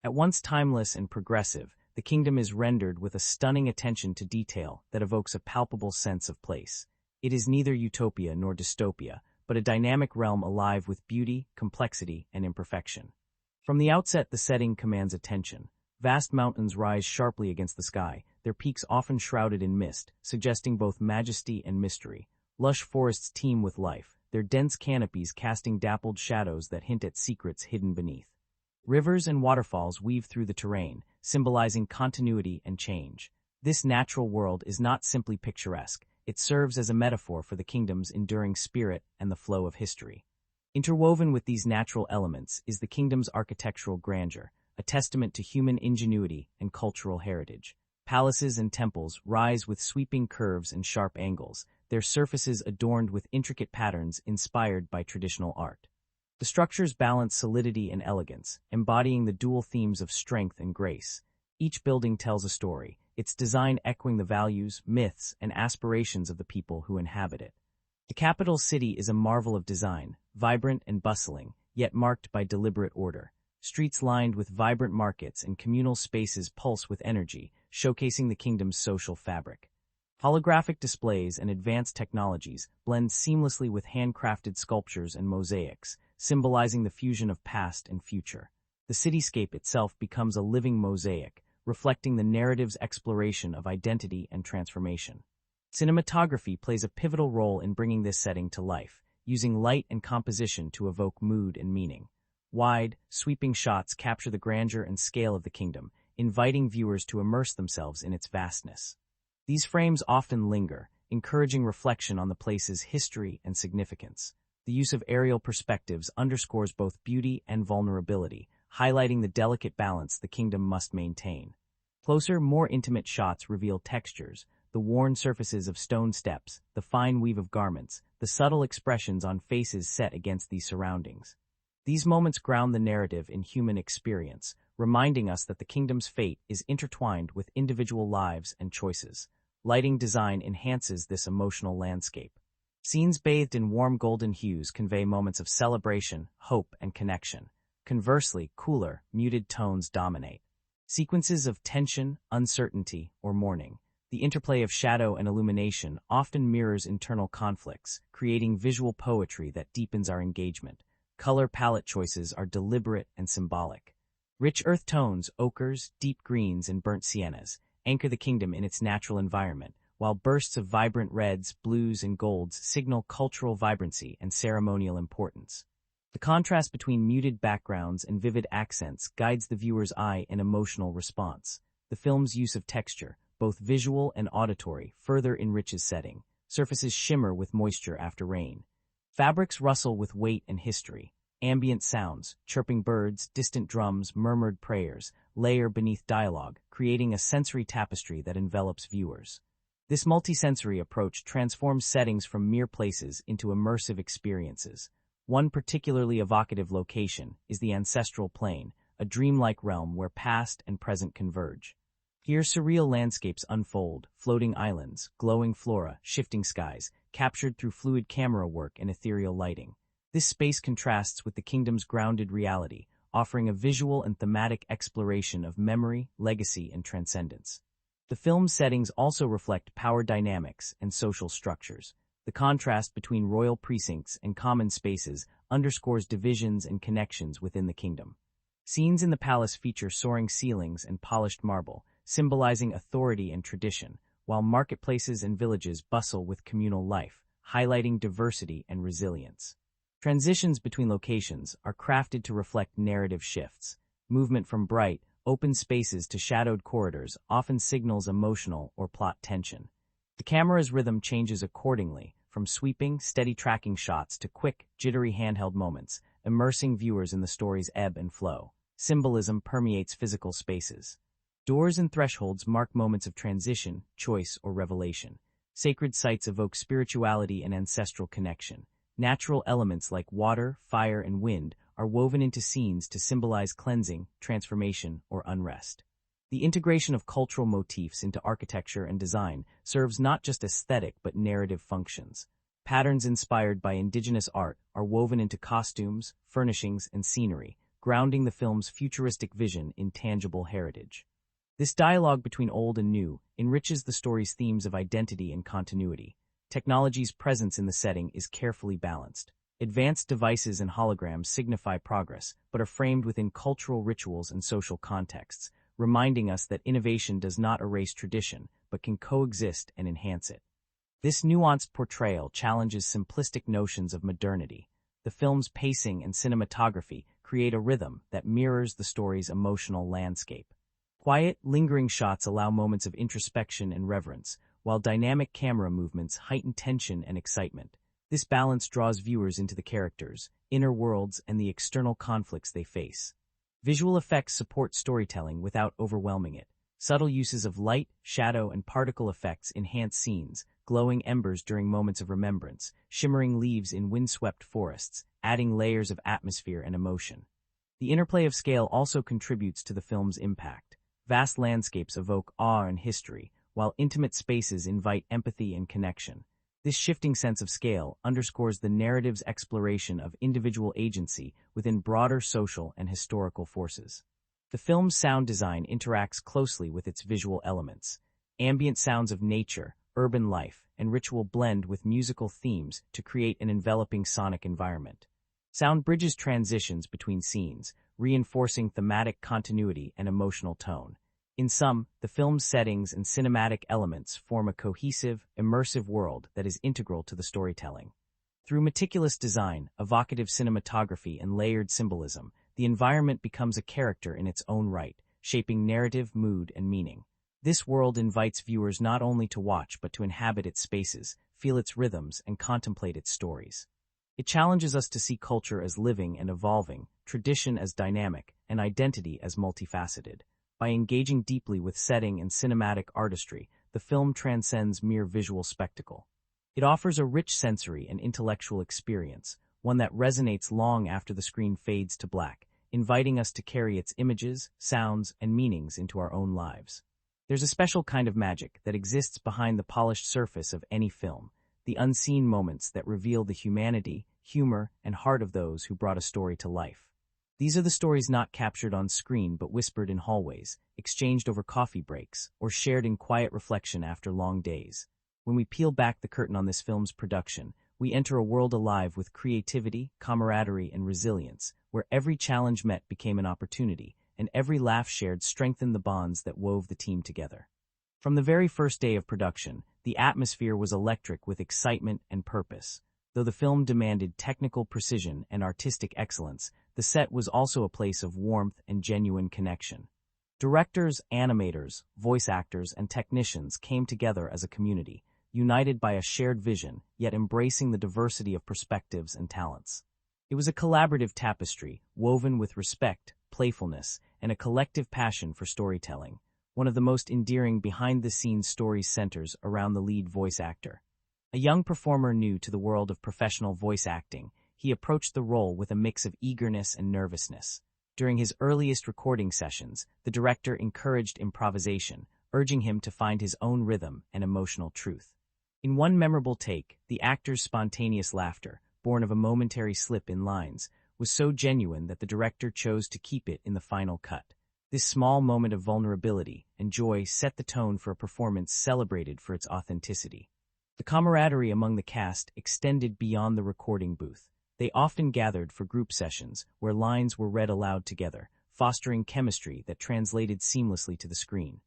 At once timeless and progressive, the kingdom is rendered with a stunning attention to detail that evokes a palpable sense of place. It is neither utopia nor dystopia, but a dynamic realm alive with beauty, complexity, and imperfection. From the outset, the setting commands attention. Vast mountains rise sharply against the sky, their peaks often shrouded in mist, suggesting both majesty and mystery. Lush forests teem with life, their dense canopies casting dappled shadows that hint at secrets hidden beneath. Rivers and waterfalls weave through the terrain, symbolizing continuity and change. This natural world is not simply picturesque, it serves as a metaphor for the kingdom's enduring spirit and the flow of history. Interwoven with these natural elements is the kingdom's architectural grandeur, a testament to human ingenuity and cultural heritage. Palaces and temples rise with sweeping curves and sharp angles, their surfaces adorned with intricate patterns inspired by traditional art. The structures balance solidity and elegance, embodying the dual themes of strength and grace. Each building tells a story, its design echoing the values, myths, and aspirations of the people who inhabit it. The capital city is a marvel of design, vibrant and bustling, yet marked by deliberate order. Streets lined with vibrant markets and communal spaces pulse with energy, showcasing the kingdom's social fabric. Holographic displays and advanced technologies blend seamlessly with handcrafted sculptures and mosaics, symbolizing the fusion of past and future. The cityscape itself becomes a living mosaic, reflecting the narrative's exploration of identity and transformation. Cinematography plays a pivotal role in bringing this setting to life, using light and composition to evoke mood and meaning. Wide, sweeping shots capture the grandeur and scale of the kingdom, inviting viewers to immerse themselves in its vastness. These frames often linger, encouraging reflection on the place's history and significance. The use of aerial perspectives underscores both beauty and vulnerability, highlighting the delicate balance the kingdom must maintain. Closer, more intimate shots reveal textures, the worn surfaces of stone steps, the fine weave of garments, the subtle expressions on faces set against these surroundings. These moments ground the narrative in human experience, reminding us that the kingdom's fate is intertwined with individual lives and choices. Lighting design enhances this emotional landscape. Scenes bathed in warm golden hues convey moments of celebration, hope, and connection. Conversely, cooler, muted tones dominate. Sequences of tension, uncertainty, or mourning. The interplay of shadow and illumination often mirrors internal conflicts, creating visual poetry that deepens our engagement. Color palette choices are deliberate and symbolic. Rich earth tones, ochres, deep greens, and burnt siennas, anchor the kingdom in its natural environment, while bursts of vibrant reds, blues, and golds signal cultural vibrancy and ceremonial importance. The contrast between muted backgrounds and vivid accents guides the viewer's eye and emotional response. The film's use of texture, both visual and auditory, further enriches setting. Surfaces shimmer with moisture after rain. Fabrics rustle with weight and history. Ambient sounds, chirping birds, distant drums, murmured prayers, layer beneath dialogue, creating a sensory tapestry that envelops viewers. This multisensory approach transforms settings from mere places into immersive experiences. One particularly evocative location is the ancestral plane, a dreamlike realm where past and present converge. Here surreal landscapes unfold, floating islands, glowing flora, shifting skies, captured through fluid camera work and ethereal lighting. This space contrasts with the kingdom's grounded reality, offering a visual and thematic exploration of memory, legacy, and transcendence. The film's settings also reflect power dynamics and social structures. The contrast between royal precincts and common spaces underscores divisions and connections within the kingdom. Scenes in the palace feature soaring ceilings and polished marble, symbolizing authority and tradition, while marketplaces and villages bustle with communal life, highlighting diversity and resilience. Transitions between locations are crafted to reflect narrative shifts. Movement from bright, open spaces to shadowed corridors often signals emotional or plot tension. The camera's rhythm changes accordingly, from sweeping, steady tracking shots to quick, jittery handheld moments, immersing viewers in the story's ebb and flow. Symbolism permeates physical spaces. Doors and thresholds mark moments of transition, choice, or revelation. Sacred sites evoke spirituality and ancestral connection. Natural elements like water, fire, and wind are woven into scenes to symbolize cleansing, transformation, or unrest. The integration of cultural motifs into architecture and design serves not just aesthetic but narrative functions. Patterns inspired by indigenous art are woven into costumes, furnishings, and scenery, grounding the film's futuristic vision in tangible heritage. This dialogue between old and new enriches the story's themes of identity and continuity. Technology's presence in the setting is carefully balanced. Advanced devices and holograms signify progress, but are framed within cultural rituals and social contexts, reminding us that innovation does not erase tradition, but can coexist and enhance it. This nuanced portrayal challenges simplistic notions of modernity. The film's pacing and cinematography create a rhythm that mirrors the story's emotional landscape. Quiet, lingering shots allow moments of introspection and reverence, while dynamic camera movements heighten tension and excitement. This balance draws viewers into the characters, inner worlds, and the external conflicts they face. Visual effects support storytelling without overwhelming it. Subtle uses of light, shadow, and particle effects enhance scenes, glowing embers during moments of remembrance, shimmering leaves in windswept forests, adding layers of atmosphere and emotion. The interplay of scale also contributes to the film's impact. Vast landscapes evoke awe and history, while intimate spaces invite empathy and connection. This shifting sense of scale underscores the narrative's exploration of individual agency within broader social and historical forces. The film's sound design interacts closely with its visual elements. Ambient sounds of nature, urban life, and ritual blend with musical themes to create an enveloping sonic environment. Sound bridges transitions between scenes, reinforcing thematic continuity and emotional tone. In sum, the film's settings and cinematic elements form a cohesive, immersive world that is integral to the storytelling. Through meticulous design, evocative cinematography, and layered symbolism, the environment becomes a character in its own right, shaping narrative, mood, and meaning. This world invites viewers not only to watch but to inhabit its spaces, feel its rhythms, and contemplate its stories. It challenges us to see culture as living and evolving, tradition as dynamic, and identity as multifaceted. By engaging deeply with setting and cinematic artistry, the film transcends mere visual spectacle. It offers a rich sensory and intellectual experience, one that resonates long after the screen fades to black, inviting us to carry its images, sounds, and meanings into our own lives. There's a special kind of magic that exists behind the polished surface of any film, the unseen moments that reveal the humanity, humor, and heart of those who brought a story to life. These are the stories not captured on screen but whispered in hallways, exchanged over coffee breaks, or shared in quiet reflection after long days. When we peel back the curtain on this film's production, we enter a world alive with creativity, camaraderie, and resilience, where every challenge met became an opportunity, and every laugh shared strengthened the bonds that wove the team together. From the very first day of production, the atmosphere was electric with excitement and purpose. Though the film demanded technical precision and artistic excellence, the set was also a place of warmth and genuine connection. Directors, animators, voice actors, and technicians came together as a community, united by a shared vision, yet embracing the diversity of perspectives and talents. It was a collaborative tapestry, woven with respect, playfulness, and a collective passion for storytelling. One of the most endearing behind-the-scenes stories centers around the lead voice actor. A young performer new to the world of professional voice acting, he approached the role with a mix of eagerness and nervousness. During his earliest recording sessions, the director encouraged improvisation, urging him to find his own rhythm and emotional truth. In one memorable take, the actor's spontaneous laughter, born of a momentary slip in lines, was so genuine that the director chose to keep it in the final cut. This small moment of vulnerability and joy set the tone for a performance celebrated for its authenticity. The camaraderie among the cast extended beyond the recording booth. They often gathered for group sessions where lines were read aloud together, fostering chemistry that translated seamlessly to the screen.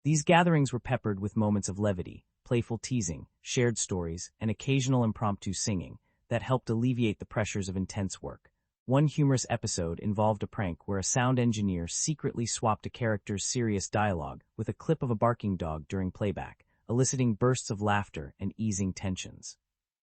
These gatherings were peppered with moments of levity, playful teasing, shared stories, and occasional impromptu singing that helped alleviate the pressures of intense work. One humorous episode involved a prank where a sound engineer secretly swapped a character's serious dialogue with a clip of a barking dog during playback, eliciting bursts of laughter and easing tensions.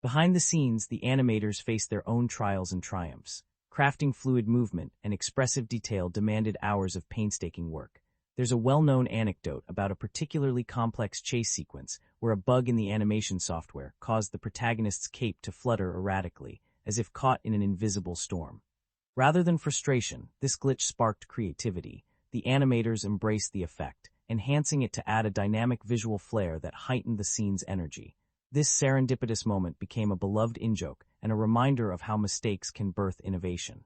Behind the scenes, the animators faced their own trials and triumphs. Crafting fluid movement and expressive detail demanded hours of painstaking work. There's a well-known anecdote about a particularly complex chase sequence where a bug in the animation software caused the protagonist's cape to flutter erratically, as if caught in an invisible storm. Rather than frustration, this glitch sparked creativity. The animators embraced the effect, enhancing it to add a dynamic visual flair that heightened the scene's energy. This serendipitous moment became a beloved in-joke and a reminder of how mistakes can birth innovation.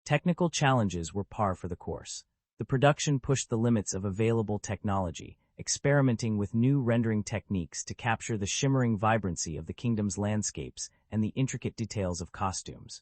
Technical challenges were par for the course. The production pushed the limits of available technology, experimenting with new rendering techniques to capture the shimmering vibrancy of the kingdom's landscapes and the intricate details of costumes.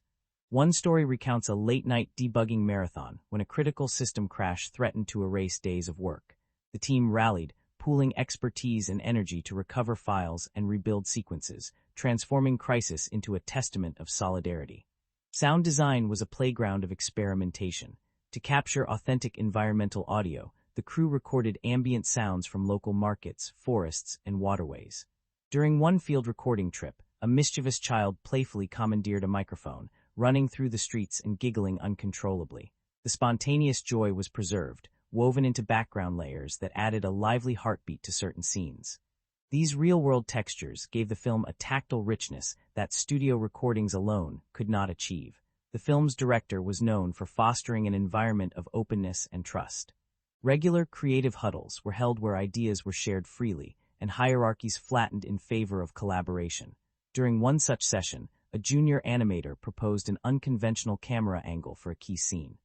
One story recounts a late-night debugging marathon when a critical system crash threatened to erase days of work. The team rallied, pooling expertise and energy to recover files and rebuild sequences, transforming crisis into a testament of solidarity. Sound design was a playground of experimentation. To capture authentic environmental audio, the crew recorded ambient sounds from local markets, forests, and waterways. During one field recording trip, a mischievous child playfully commandeered a microphone, running through the streets and giggling uncontrollably. The spontaneous joy was preserved, woven into background layers that added a lively heartbeat to certain scenes. These real-world textures gave the film a tactile richness that studio recordings alone could not achieve. The film's director was known for fostering an environment of openness and trust. Regular creative huddles were held where ideas were shared freely, and hierarchies flattened in favor of collaboration. During one such session, a junior animator proposed an unconventional camera angle for a key scene.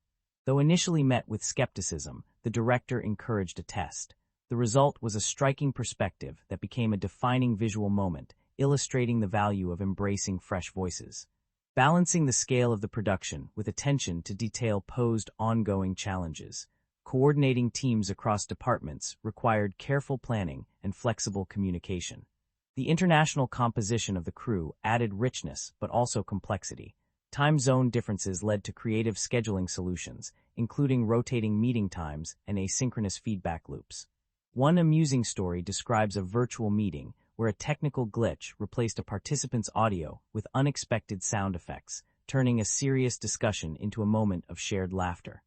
Though initially met with skepticism, the director encouraged a test. The result was a striking perspective that became a defining visual moment, illustrating the value of embracing fresh voices. Balancing the scale of the production with attention to detail posed ongoing challenges. Coordinating teams across departments required careful planning and flexible communication. The international composition of the crew added richness but also complexity. Time zone differences led to creative scheduling solutions, including rotating meeting times and asynchronous feedback loops. One amusing story describes a virtual meeting where a technical glitch replaced a participant's audio with unexpected sound effects, turning a serious discussion into a moment of shared laughter.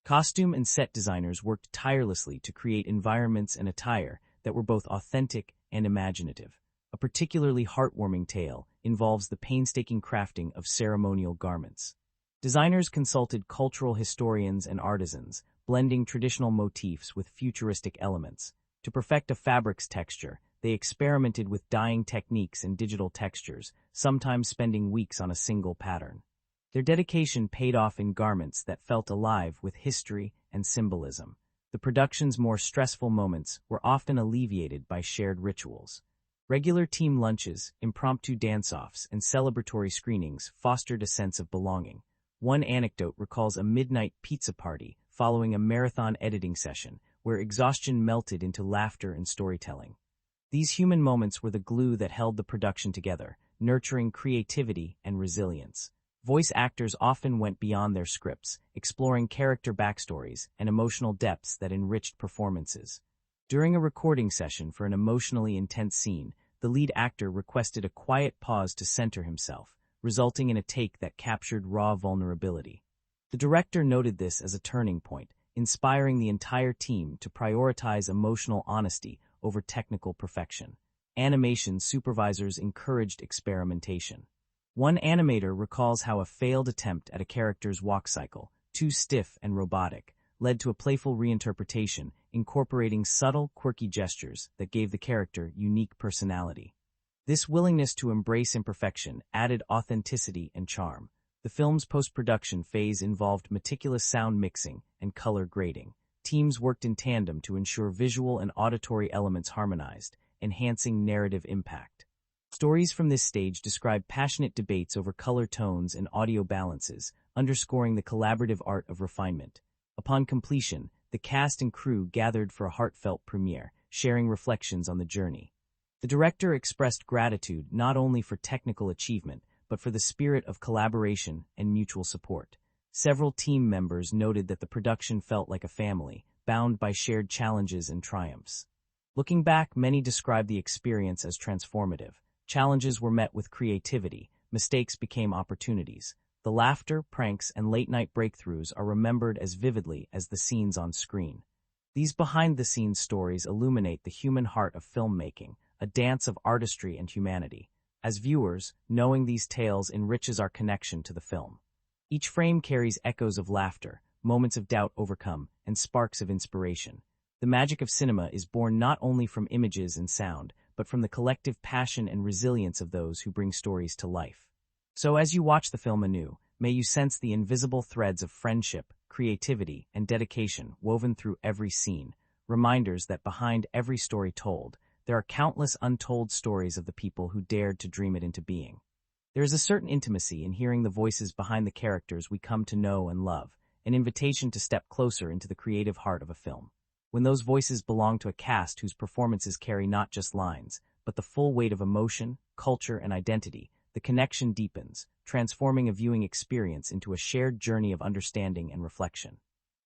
Costume and set designers worked tirelessly to create environments and attire that were both authentic and imaginative. A particularly heartwarming tale involves the painstaking crafting of ceremonial garments. Designers consulted cultural historians and artisans, blending traditional motifs with futuristic elements. To perfect a fabric's texture, they experimented with dyeing techniques and digital textures, sometimes spending weeks on a single pattern. Their dedication paid off in garments that felt alive with history and symbolism. The production's more stressful moments were often alleviated by shared rituals. Regular team lunches, impromptu dance-offs, and celebratory screenings fostered a sense of belonging. One anecdote recalls a midnight pizza party following a marathon editing session, where exhaustion melted into laughter and storytelling. These human moments were the glue that held the production together, nurturing creativity and resilience. Voice actors often went beyond their scripts, exploring character backstories and emotional depths that enriched performances. During a recording session for an emotionally intense scene, the lead actor requested a quiet pause to center himself, resulting in a take that captured raw vulnerability. The director noted this as a turning point, inspiring the entire team to prioritize emotional honesty over technical perfection. Animation supervisors encouraged experimentation. One animator recalls how a failed attempt at a character's walk cycle, too stiff and robotic, led to a playful reinterpretation, incorporating subtle, quirky gestures that gave the character unique personality. This willingness to embrace imperfection added authenticity and charm. The film's post-production phase involved meticulous sound mixing and color grading. Teams worked in tandem to ensure visual and auditory elements harmonized, enhancing narrative impact. Stories from this stage describe passionate debates over color tones and audio balances, underscoring the collaborative art of refinement. Upon completion, the cast and crew gathered for a heartfelt premiere, sharing reflections on the journey. The director expressed gratitude not only for technical achievement, but for the spirit of collaboration and mutual support. Several team members noted that the production felt like a family, bound by shared challenges and triumphs. Looking back, many describe the experience as transformative. Challenges were met with creativity, mistakes became opportunities. The laughter, pranks, and late-night breakthroughs are remembered as vividly as the scenes on screen. These behind-the-scenes stories illuminate the human heart of filmmaking, a dance of artistry and humanity. As viewers, knowing these tales enriches our connection to the film. Each frame carries echoes of laughter, moments of doubt overcome, and sparks of inspiration. The magic of cinema is born not only from images and sound, but from the collective passion and resilience of those who bring stories to life. So as you watch the film anew, may you sense the invisible threads of friendship, creativity, and dedication woven through every scene, reminders that behind every story told, there are countless untold stories of the people who dared to dream it into being. There is a certain intimacy in hearing the voices behind the characters we come to know and love, an invitation to step closer into the creative heart of a film. When those voices belong to a cast whose performances carry not just lines, but the full weight of emotion, culture, and identity, the connection deepens, transforming a viewing experience into a shared journey of understanding and reflection.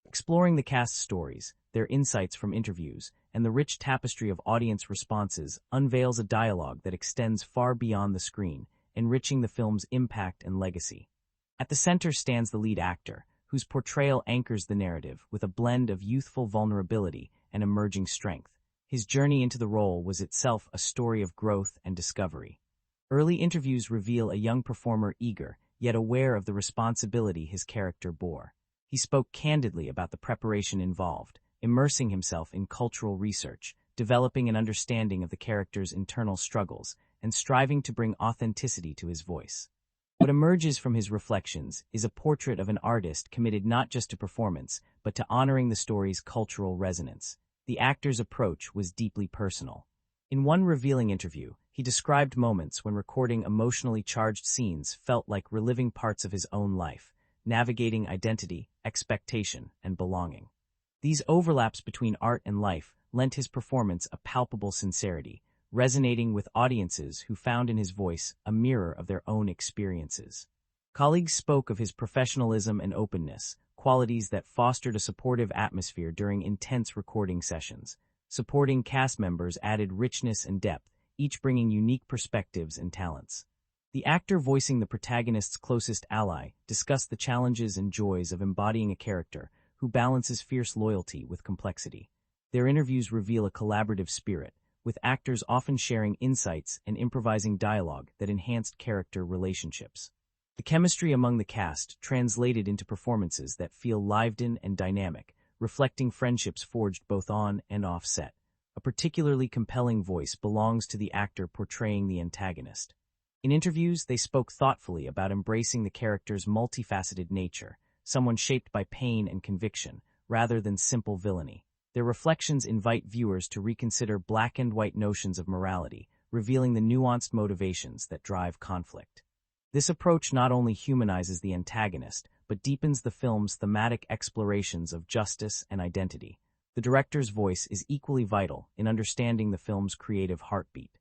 Exploring the cast's stories, their insights from interviews, and the rich tapestry of audience responses unveils a dialogue that extends far beyond the screen, enriching the film's impact and legacy. At the center stands the lead actor, whose portrayal anchors the narrative with a blend of youthful vulnerability and emerging strength. His journey into the role was itself a story of growth and discovery. Early interviews reveal a young performer eager, yet aware of the responsibility his character bore. He spoke candidly about the preparation involved, immersing himself in cultural research, developing an understanding of the character's internal struggles, and striving to bring authenticity to his voice. What emerges from his reflections is a portrait of an artist committed not just to performance, but to honoring the story's cultural resonance. The actor's approach was deeply personal. In one revealing interview, he described moments when recording emotionally charged scenes felt like reliving parts of his own life, navigating identity, expectation, and belonging. These overlaps between art and life lent his performance a palpable sincerity, resonating with audiences who found in his voice a mirror of their own experiences. Colleagues spoke of his professionalism and openness, qualities that fostered a supportive atmosphere during intense recording sessions. Supporting cast members added richness and depth, each bringing unique perspectives and talents. The actor voicing the protagonist's closest ally discussed the challenges and joys of embodying a character who balances fierce loyalty with complexity. Their interviews reveal a collaborative spirit, with actors often sharing insights and improvising dialogue that enhanced character relationships. The chemistry among the cast translated into performances that feel lived-in and dynamic, reflecting friendships forged both on and off set. A particularly compelling voice belongs to the actor portraying the antagonist. In interviews, they spoke thoughtfully about embracing the character's multifaceted nature, someone shaped by pain and conviction, rather than simple villainy. Their reflections invite viewers to reconsider black and white notions of morality, revealing the nuanced motivations that drive conflict. This approach not only humanizes the antagonist, but deepens the film's thematic explorations of justice and identity. The director's voice is equally vital in understanding the film's creative heartbeat.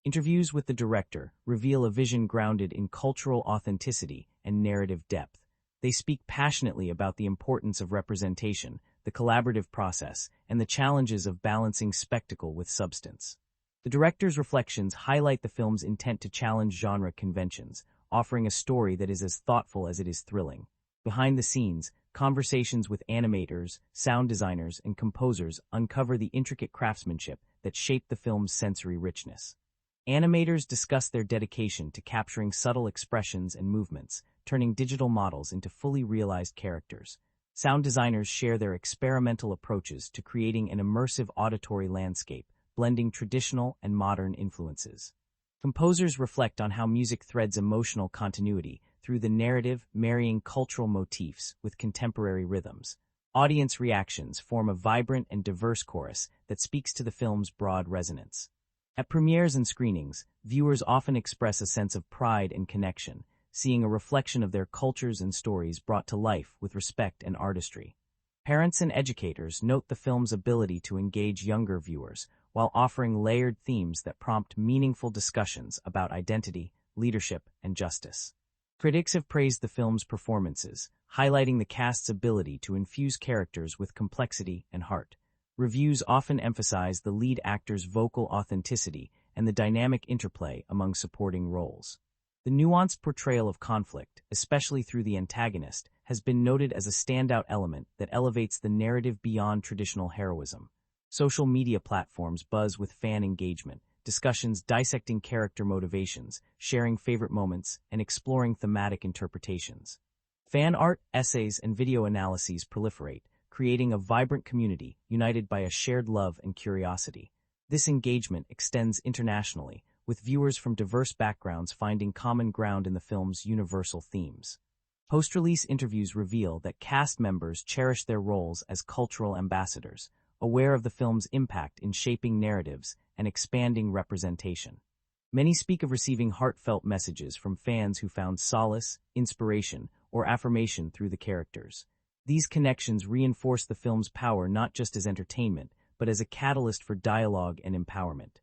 Interviews with the director reveal a vision grounded in cultural authenticity and narrative depth. They speak passionately about the importance of representation, the collaborative process, and the challenges of balancing spectacle with substance. The director's reflections highlight the film's intent to challenge genre conventions, offering a story that is as thoughtful as it is thrilling. Behind the scenes, conversations with animators, sound designers, and composers uncover the intricate craftsmanship that shaped the film's sensory richness. Animators discuss their dedication to capturing subtle expressions and movements, turning digital models into fully realized characters. Sound designers share their experimental approaches to creating an immersive auditory landscape, blending traditional and modern influences. Composers reflect on how music threads emotional continuity through the narrative, marrying cultural motifs with contemporary rhythms. Audience reactions form a vibrant and diverse chorus that speaks to the film's broad resonance. At premieres and screenings, viewers often express a sense of pride and connection, seeing a reflection of their cultures and stories brought to life with respect and artistry. Parents and educators note the film's ability to engage younger viewers, while offering layered themes that prompt meaningful discussions about identity, leadership, and justice. Critics have praised the film's performances, highlighting the cast's ability to infuse characters with complexity and heart. Reviews often emphasize the lead actor's vocal authenticity and the dynamic interplay among supporting roles. The nuanced portrayal of conflict, especially through the antagonist, has been noted as a standout element that elevates the narrative beyond traditional heroism. Social media platforms buzz with fan engagement, discussions dissecting character motivations, sharing favorite moments, and exploring thematic interpretations. Fan art, essays, and video analyses proliferate, creating a vibrant community united by a shared love and curiosity. This engagement extends internationally, with viewers from diverse backgrounds finding common ground in the film's universal themes. Post-release interviews reveal that cast members cherish their roles as cultural ambassadors, aware of the film's impact in shaping narratives and expanding representation. Many speak of receiving heartfelt messages from fans who found solace, inspiration, or affirmation through the characters. These connections reinforce the film's power not just as entertainment, but as a catalyst for dialogue and empowerment.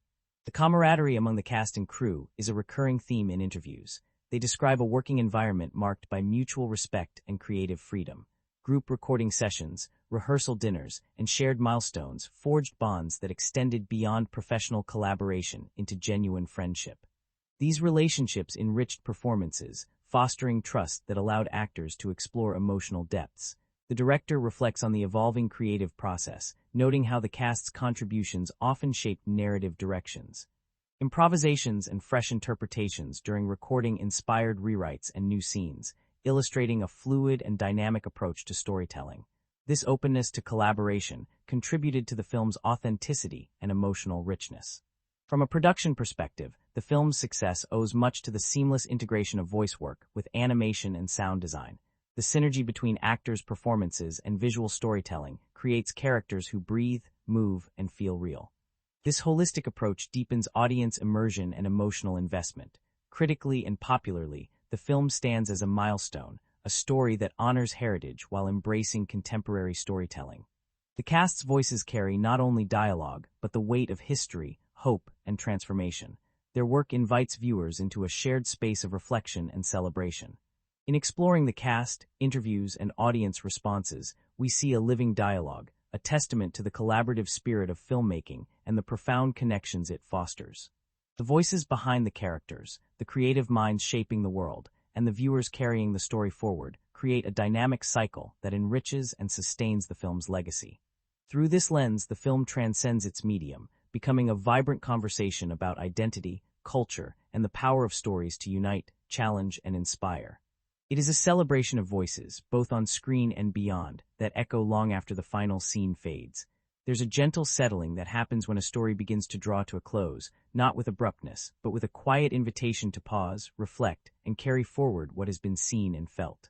The camaraderie among the cast and crew is a recurring theme in interviews. They describe a working environment marked by mutual respect and creative freedom. Group recording sessions, rehearsal dinners, and shared milestones forged bonds that extended beyond professional collaboration into genuine friendship. These relationships enriched performances, fostering trust that allowed actors to explore emotional depths. The director reflects on the evolving creative process, noting how the cast's contributions often shaped narrative directions. Improvisations and fresh interpretations during recording inspired rewrites and new scenes, illustrating a fluid and dynamic approach to storytelling. This openness to collaboration contributed to the film's authenticity and emotional richness. From a production perspective, the film's success owes much to the seamless integration of voice work with animation and sound design. The synergy between actors' performances and visual storytelling creates characters who breathe, move, and feel real. This holistic approach deepens audience immersion and emotional investment. Critically and popularly, the film stands as a milestone, a story that honors heritage while embracing contemporary storytelling. The cast's voices carry not only dialogue, but the weight of history, hope, and transformation. Their work invites viewers into a shared space of reflection and celebration. In exploring the cast, interviews, and audience responses, we see a living dialogue, a testament to the collaborative spirit of filmmaking and the profound connections it fosters. The voices behind the characters, the creative minds shaping the world, and the viewers carrying the story forward create a dynamic cycle that enriches and sustains the film's legacy. Through this lens, the film transcends its medium, becoming a vibrant conversation about identity, culture, and the power of stories to unite, challenge, and inspire. It is a celebration of voices, both on screen and beyond, that echo long after the final scene fades. There's a gentle settling that happens when a story begins to draw to a close, not with abruptness, but with a quiet invitation to pause, reflect, and carry forward what has been seen and felt.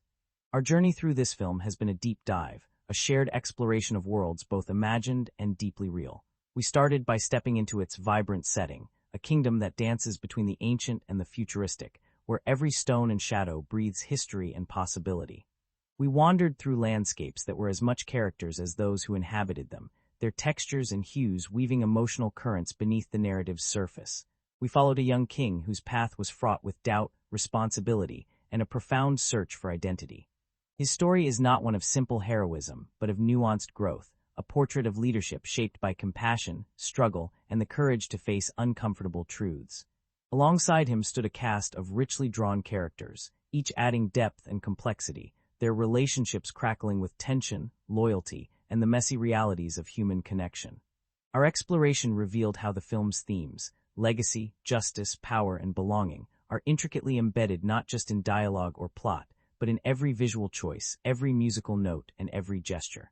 Our journey through this film has been a deep dive, a shared exploration of worlds both imagined and deeply real. We started by stepping into its vibrant setting, a kingdom that dances between the ancient and the futuristic, where every stone and shadow breathes history and possibility. We wandered through landscapes that were as much characters as those who inhabited them, their textures and hues weaving emotional currents beneath the narrative's surface. We followed a young king whose path was fraught with doubt, responsibility, and a profound search for identity. His story is not one of simple heroism, but of nuanced growth, a portrait of leadership shaped by compassion, struggle, and the courage to face uncomfortable truths. Alongside him stood a cast of richly drawn characters, each adding depth and complexity, their relationships crackling with tension, loyalty, and the messy realities of human connection. Our exploration revealed how the film's themes, legacy, justice, power, and belonging, are intricately embedded not just in dialogue or plot, but in every visual choice, every musical note, and every gesture.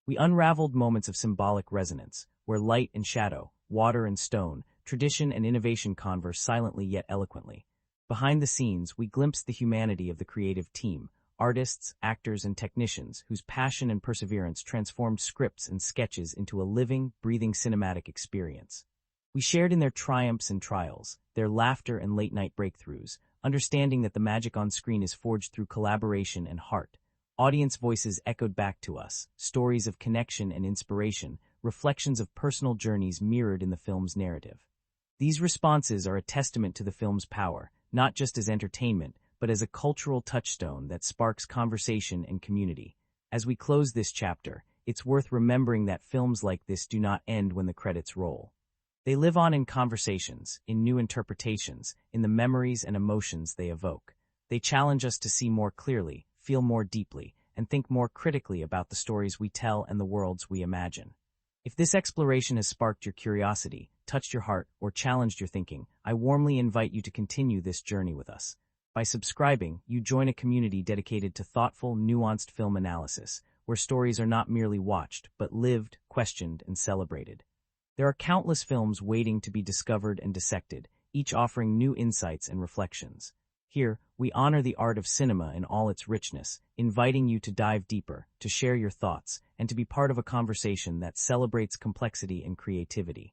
We unraveled moments of symbolic resonance, where light and shadow, water and stone, tradition and innovation converse silently yet eloquently. Behind the scenes, we glimpsed the humanity of the creative team, artists, actors, and technicians whose passion and perseverance transformed scripts and sketches into a living, breathing cinematic experience. We shared in their triumphs and trials, their laughter and late-night breakthroughs, understanding that the magic on screen is forged through collaboration and heart. Audience voices echoed back to us, stories of connection and inspiration, reflections of personal journeys mirrored in the film's narrative. These responses are a testament to the film's power, not just as entertainment, but as a cultural touchstone that sparks conversation and community. As we close this chapter, it's worth remembering that films like this do not end when the credits roll. They live on in conversations, in new interpretations, in the memories and emotions they evoke. They challenge us to see more clearly, feel more deeply, and think more critically about the stories we tell and the worlds we imagine. If this exploration has sparked your curiosity, touched your heart, or challenged your thinking, I warmly invite you to continue this journey with us. By subscribing, you join a community dedicated to thoughtful, nuanced film analysis, where stories are not merely watched, but lived, questioned, and celebrated. There are countless films waiting to be discovered and dissected, each offering new insights and reflections. Here, we honor the art of cinema in all its richness, inviting you to dive deeper, to share your thoughts, and to be part of a conversation that celebrates complexity and creativity.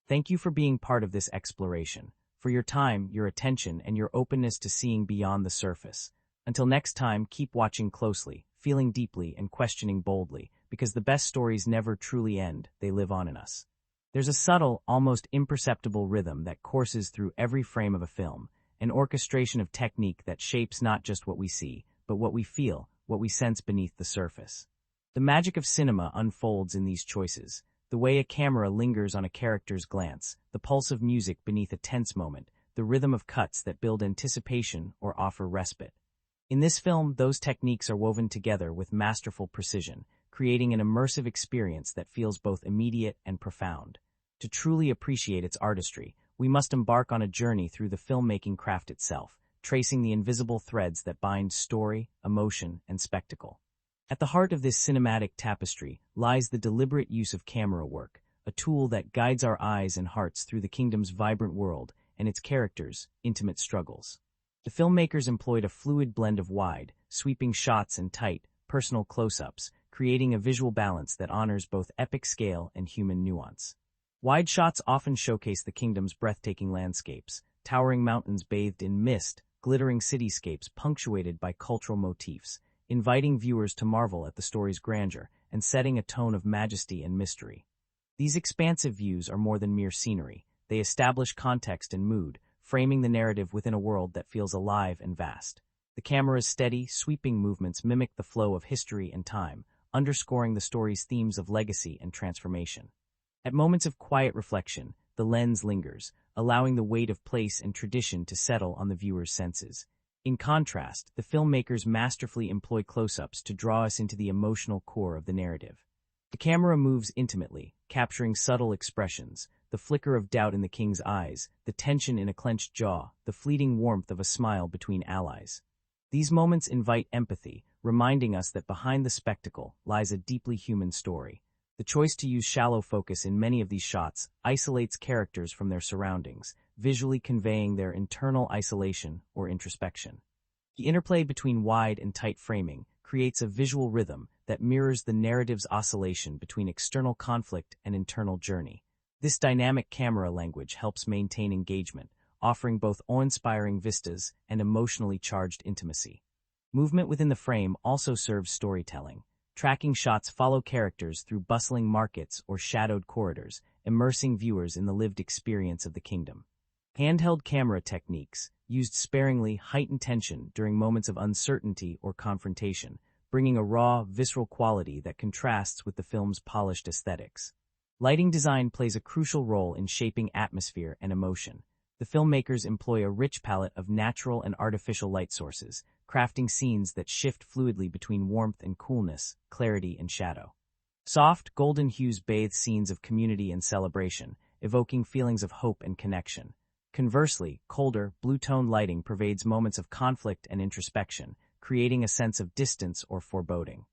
Thank you for being part of this exploration, for your time, your attention, and your openness to seeing beyond the surface. Until next time, keep watching closely, feeling deeply, and questioning boldly, because the best stories never truly end, they live on in us. There's a subtle, almost imperceptible rhythm that courses through every frame of a film, an orchestration of technique that shapes not just what we see, but what we feel, what we sense beneath the surface. The magic of cinema unfolds in these choices, the way a camera lingers on a character's glance, the pulse of music beneath a tense moment, the rhythm of cuts that build anticipation or offer respite. In this film, those techniques are woven together with masterful precision, creating an immersive experience that feels both immediate and profound. To truly appreciate its artistry, we must embark on a journey through the filmmaking craft itself, tracing the invisible threads that bind story, emotion, and spectacle. At the heart of this cinematic tapestry lies the deliberate use of camera work, a tool that guides our eyes and hearts through the kingdom's vibrant world and its characters' intimate struggles. The filmmakers employed a fluid blend of wide, sweeping shots and tight, personal close-ups, creating a visual balance that honors both epic scale and human nuance. Wide shots often showcase the kingdom's breathtaking landscapes, towering mountains bathed in mist, glittering cityscapes punctuated by cultural motifs, inviting viewers to marvel at the story's grandeur and setting a tone of majesty and mystery. These expansive views are more than mere scenery. They establish context and mood, framing the narrative within a world that feels alive and vast. The camera's steady, sweeping movements mimic the flow of history and time, underscoring the story's themes of legacy and transformation. At moments of quiet reflection, the lens lingers, allowing the weight of place and tradition to settle on the viewer's senses. In contrast, the filmmakers masterfully employ close-ups to draw us into the emotional core of the narrative. The camera moves intimately, capturing subtle expressions, the flicker of doubt in the king's eyes, the tension in a clenched jaw, the fleeting warmth of a smile between allies. These moments invite empathy, reminding us that behind the spectacle lies a deeply human story. The choice to use shallow focus in many of these shots isolates characters from their surroundings, visually conveying their internal isolation or introspection. The interplay between wide and tight framing creates a visual rhythm that mirrors the narrative's oscillation between external conflict and internal journey. This dynamic camera language helps maintain engagement, offering both awe-inspiring vistas and emotionally charged intimacy. Movement within the frame also serves storytelling. Tracking shots follow characters through bustling markets or shadowed corridors, immersing viewers in the lived experience of the kingdom. Handheld camera techniques, used sparingly, heighten tension during moments of uncertainty or confrontation, bringing a raw, visceral quality that contrasts with the film's polished aesthetics. Lighting design plays a crucial role in shaping atmosphere and emotion. The filmmakers employ a rich palette of natural and artificial light sources, crafting scenes that shift fluidly between warmth and coolness, clarity and shadow. Soft, golden hues bathe scenes of community and celebration, evoking feelings of hope and connection. Conversely, colder, blue-toned lighting pervades moments of conflict and introspection, creating a sense of distance or foreboding.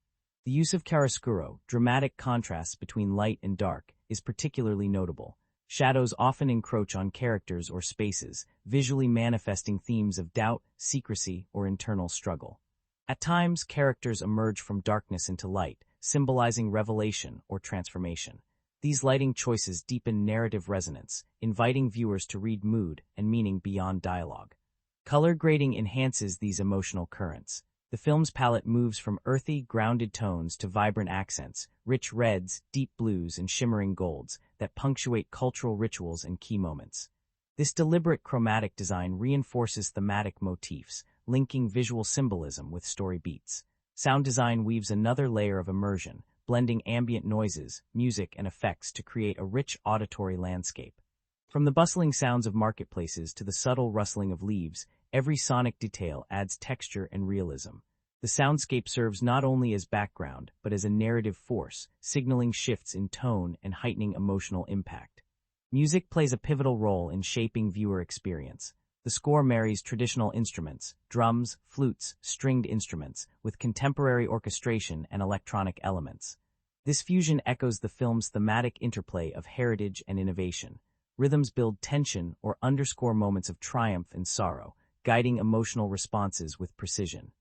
The use of chiaroscuro, dramatic contrasts between light and dark, is particularly notable. Shadows often encroach on characters or spaces, visually manifesting themes of doubt, secrecy, or internal struggle. At times, characters emerge from darkness into light, symbolizing revelation or transformation. These lighting choices deepen narrative resonance, inviting viewers to read mood and meaning beyond dialogue. Color grading enhances these emotional currents. The film's palette moves from earthy, grounded tones to vibrant accents, rich reds, deep blues, and shimmering golds that punctuate cultural rituals and key moments. This deliberate chromatic design reinforces thematic motifs, linking visual symbolism with story beats. Sound design weaves another layer of immersion, blending ambient noises, music, and effects to create a rich auditory landscape. From the bustling sounds of marketplaces to the subtle rustling of leaves, every sonic detail adds texture and realism. The soundscape serves not only as background, but as a narrative force, signaling shifts in tone and heightening emotional impact. Music plays a pivotal role in shaping viewer experience. The score marries traditional instruments, drums, flutes, stringed instruments, with contemporary orchestration and electronic elements. This fusion echoes the film's thematic interplay of heritage and innovation. Rhythms build tension or underscore moments of triumph and sorrow, guiding emotional responses with precision.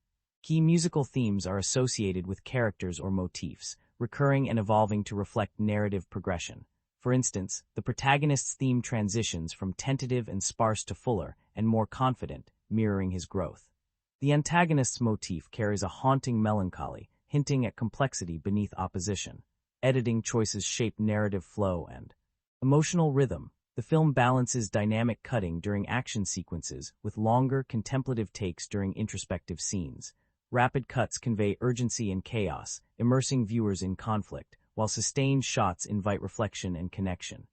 Key musical themes are associated with characters or motifs, recurring and evolving to reflect narrative progression. For instance, the protagonist's theme transitions from tentative and sparse to fuller and more confident, mirroring his growth. The antagonist's motif carries a haunting melancholy, hinting at complexity beneath opposition. Editing choices shape narrative flow and emotional rhythm. The film balances dynamic cutting during action sequences with longer, contemplative takes during introspective scenes. Rapid cuts convey urgency and chaos, immersing viewers in conflict, while sustained shots invite reflection and connection.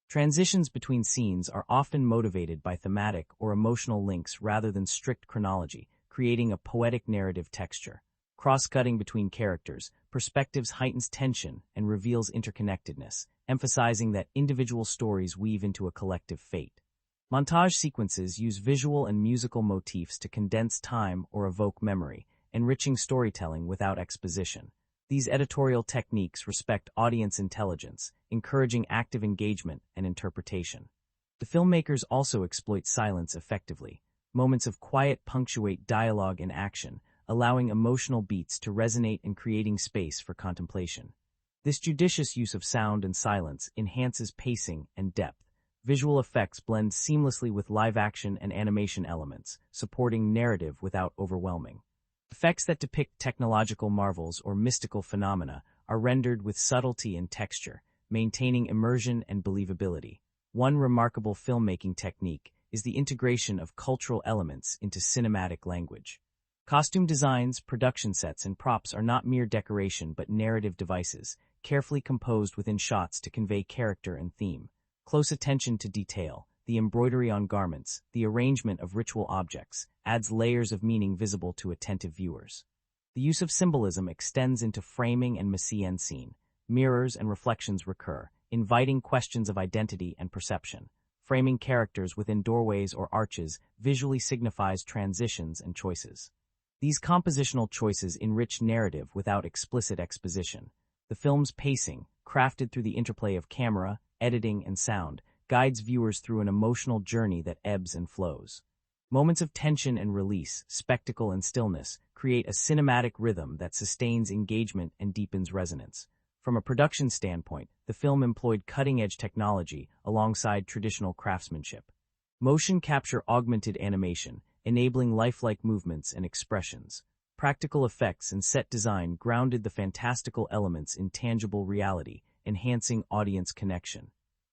Transitions between scenes are often motivated by thematic or emotional links rather than strict chronology, creating a poetic narrative texture. Cross-cutting between characters, perspectives heightens tension and reveals interconnectedness, emphasizing that individual stories weave into a collective fate. Montage sequences use visual and musical motifs to condense time or evoke memory, enriching storytelling without exposition. These editorial techniques respect audience intelligence, encouraging active engagement and interpretation. The filmmakers also exploit silence effectively. Moments of quiet punctuate dialogue and action, allowing emotional beats to resonate and creating space for contemplation. This judicious use of sound and silence enhances pacing and depth. Visual effects blend seamlessly with live-action and animation elements, supporting narrative without overwhelming. Effects that depict technological marvels or mystical phenomena are rendered with subtlety and texture, maintaining immersion and believability. One remarkable filmmaking technique is the integration of cultural elements into cinematic language. Costume designs, production sets, and props are not mere decoration but narrative devices, carefully composed within shots to convey character and theme. Close attention to detail, the embroidery on garments, the arrangement of ritual objects, adds layers of meaning visible to attentive viewers. The use of symbolism extends into framing and mise-en-scene. Mirrors and reflections recur, inviting questions of identity and perception. Framing characters within doorways or arches visually signifies transitions and choices. These compositional choices enrich narrative without explicit exposition. The film's pacing, crafted through the interplay of camera, editing, and sound, guides viewers through an emotional journey that ebbs and flows. Moments of tension and release, spectacle and stillness, create a cinematic rhythm that sustains engagement and deepens resonance. From a production standpoint, the film employed cutting-edge technology alongside traditional craftsmanship. Motion capture augmented animation, enabling lifelike movements and expressions. Practical effects and set design grounded the fantastical elements in tangible reality, enhancing audience connection.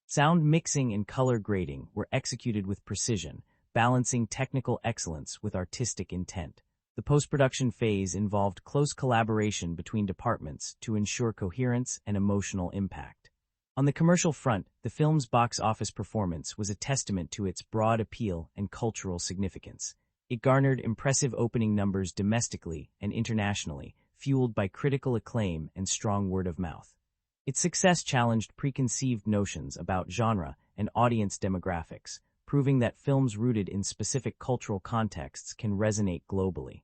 Sound mixing and color grading were executed with precision, balancing technical excellence with artistic intent. The post-production phase involved close collaboration between departments to ensure coherence and emotional impact. On the commercial front, the film's box office performance was a testament to its broad appeal and cultural significance. It garnered impressive opening numbers domestically and internationally, fueled by critical acclaim and strong word of mouth. Its success challenged preconceived notions about genre and audience demographics, proving that films rooted in specific cultural contexts can resonate globally.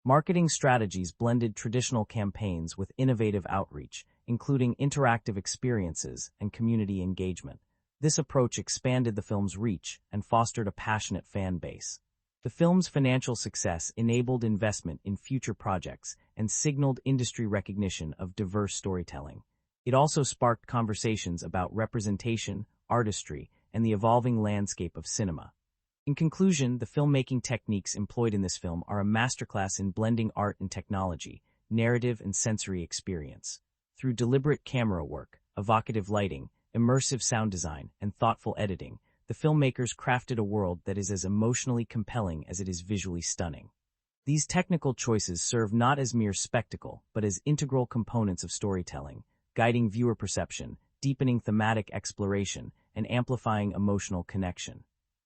Marketing strategies blended traditional campaigns with innovative outreach, including interactive experiences and community engagement. This approach expanded the film's reach and fostered a passionate fan base. The film's financial success enabled investment in future projects and signaled industry recognition of diverse storytelling. It also sparked conversations about representation, artistry, and the evolving landscape of cinema. In conclusion, the filmmaking techniques employed in this film are a masterclass in blending art and technology, narrative and sensory experience. Through deliberate camera work, evocative lighting, immersive sound design, and thoughtful editing, the filmmakers crafted a world that is as emotionally compelling as it is visually stunning. These technical choices serve not as mere spectacle, but as integral components of storytelling, guiding viewer perception, deepening thematic exploration, and amplifying emotional connection.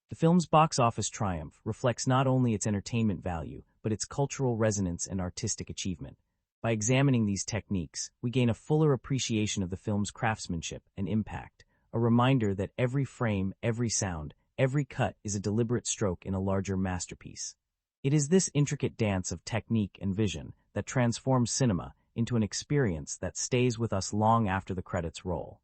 The film's box office triumph reflects not only its entertainment value, but its cultural resonance and artistic achievement. By examining these techniques, we gain a fuller appreciation of the film's craftsmanship and impact, a reminder that every frame, every sound, every cut is a deliberate stroke in a larger masterpiece. It is this intricate dance of technique and vision that transforms cinema into an experience that stays with us long after the credits roll.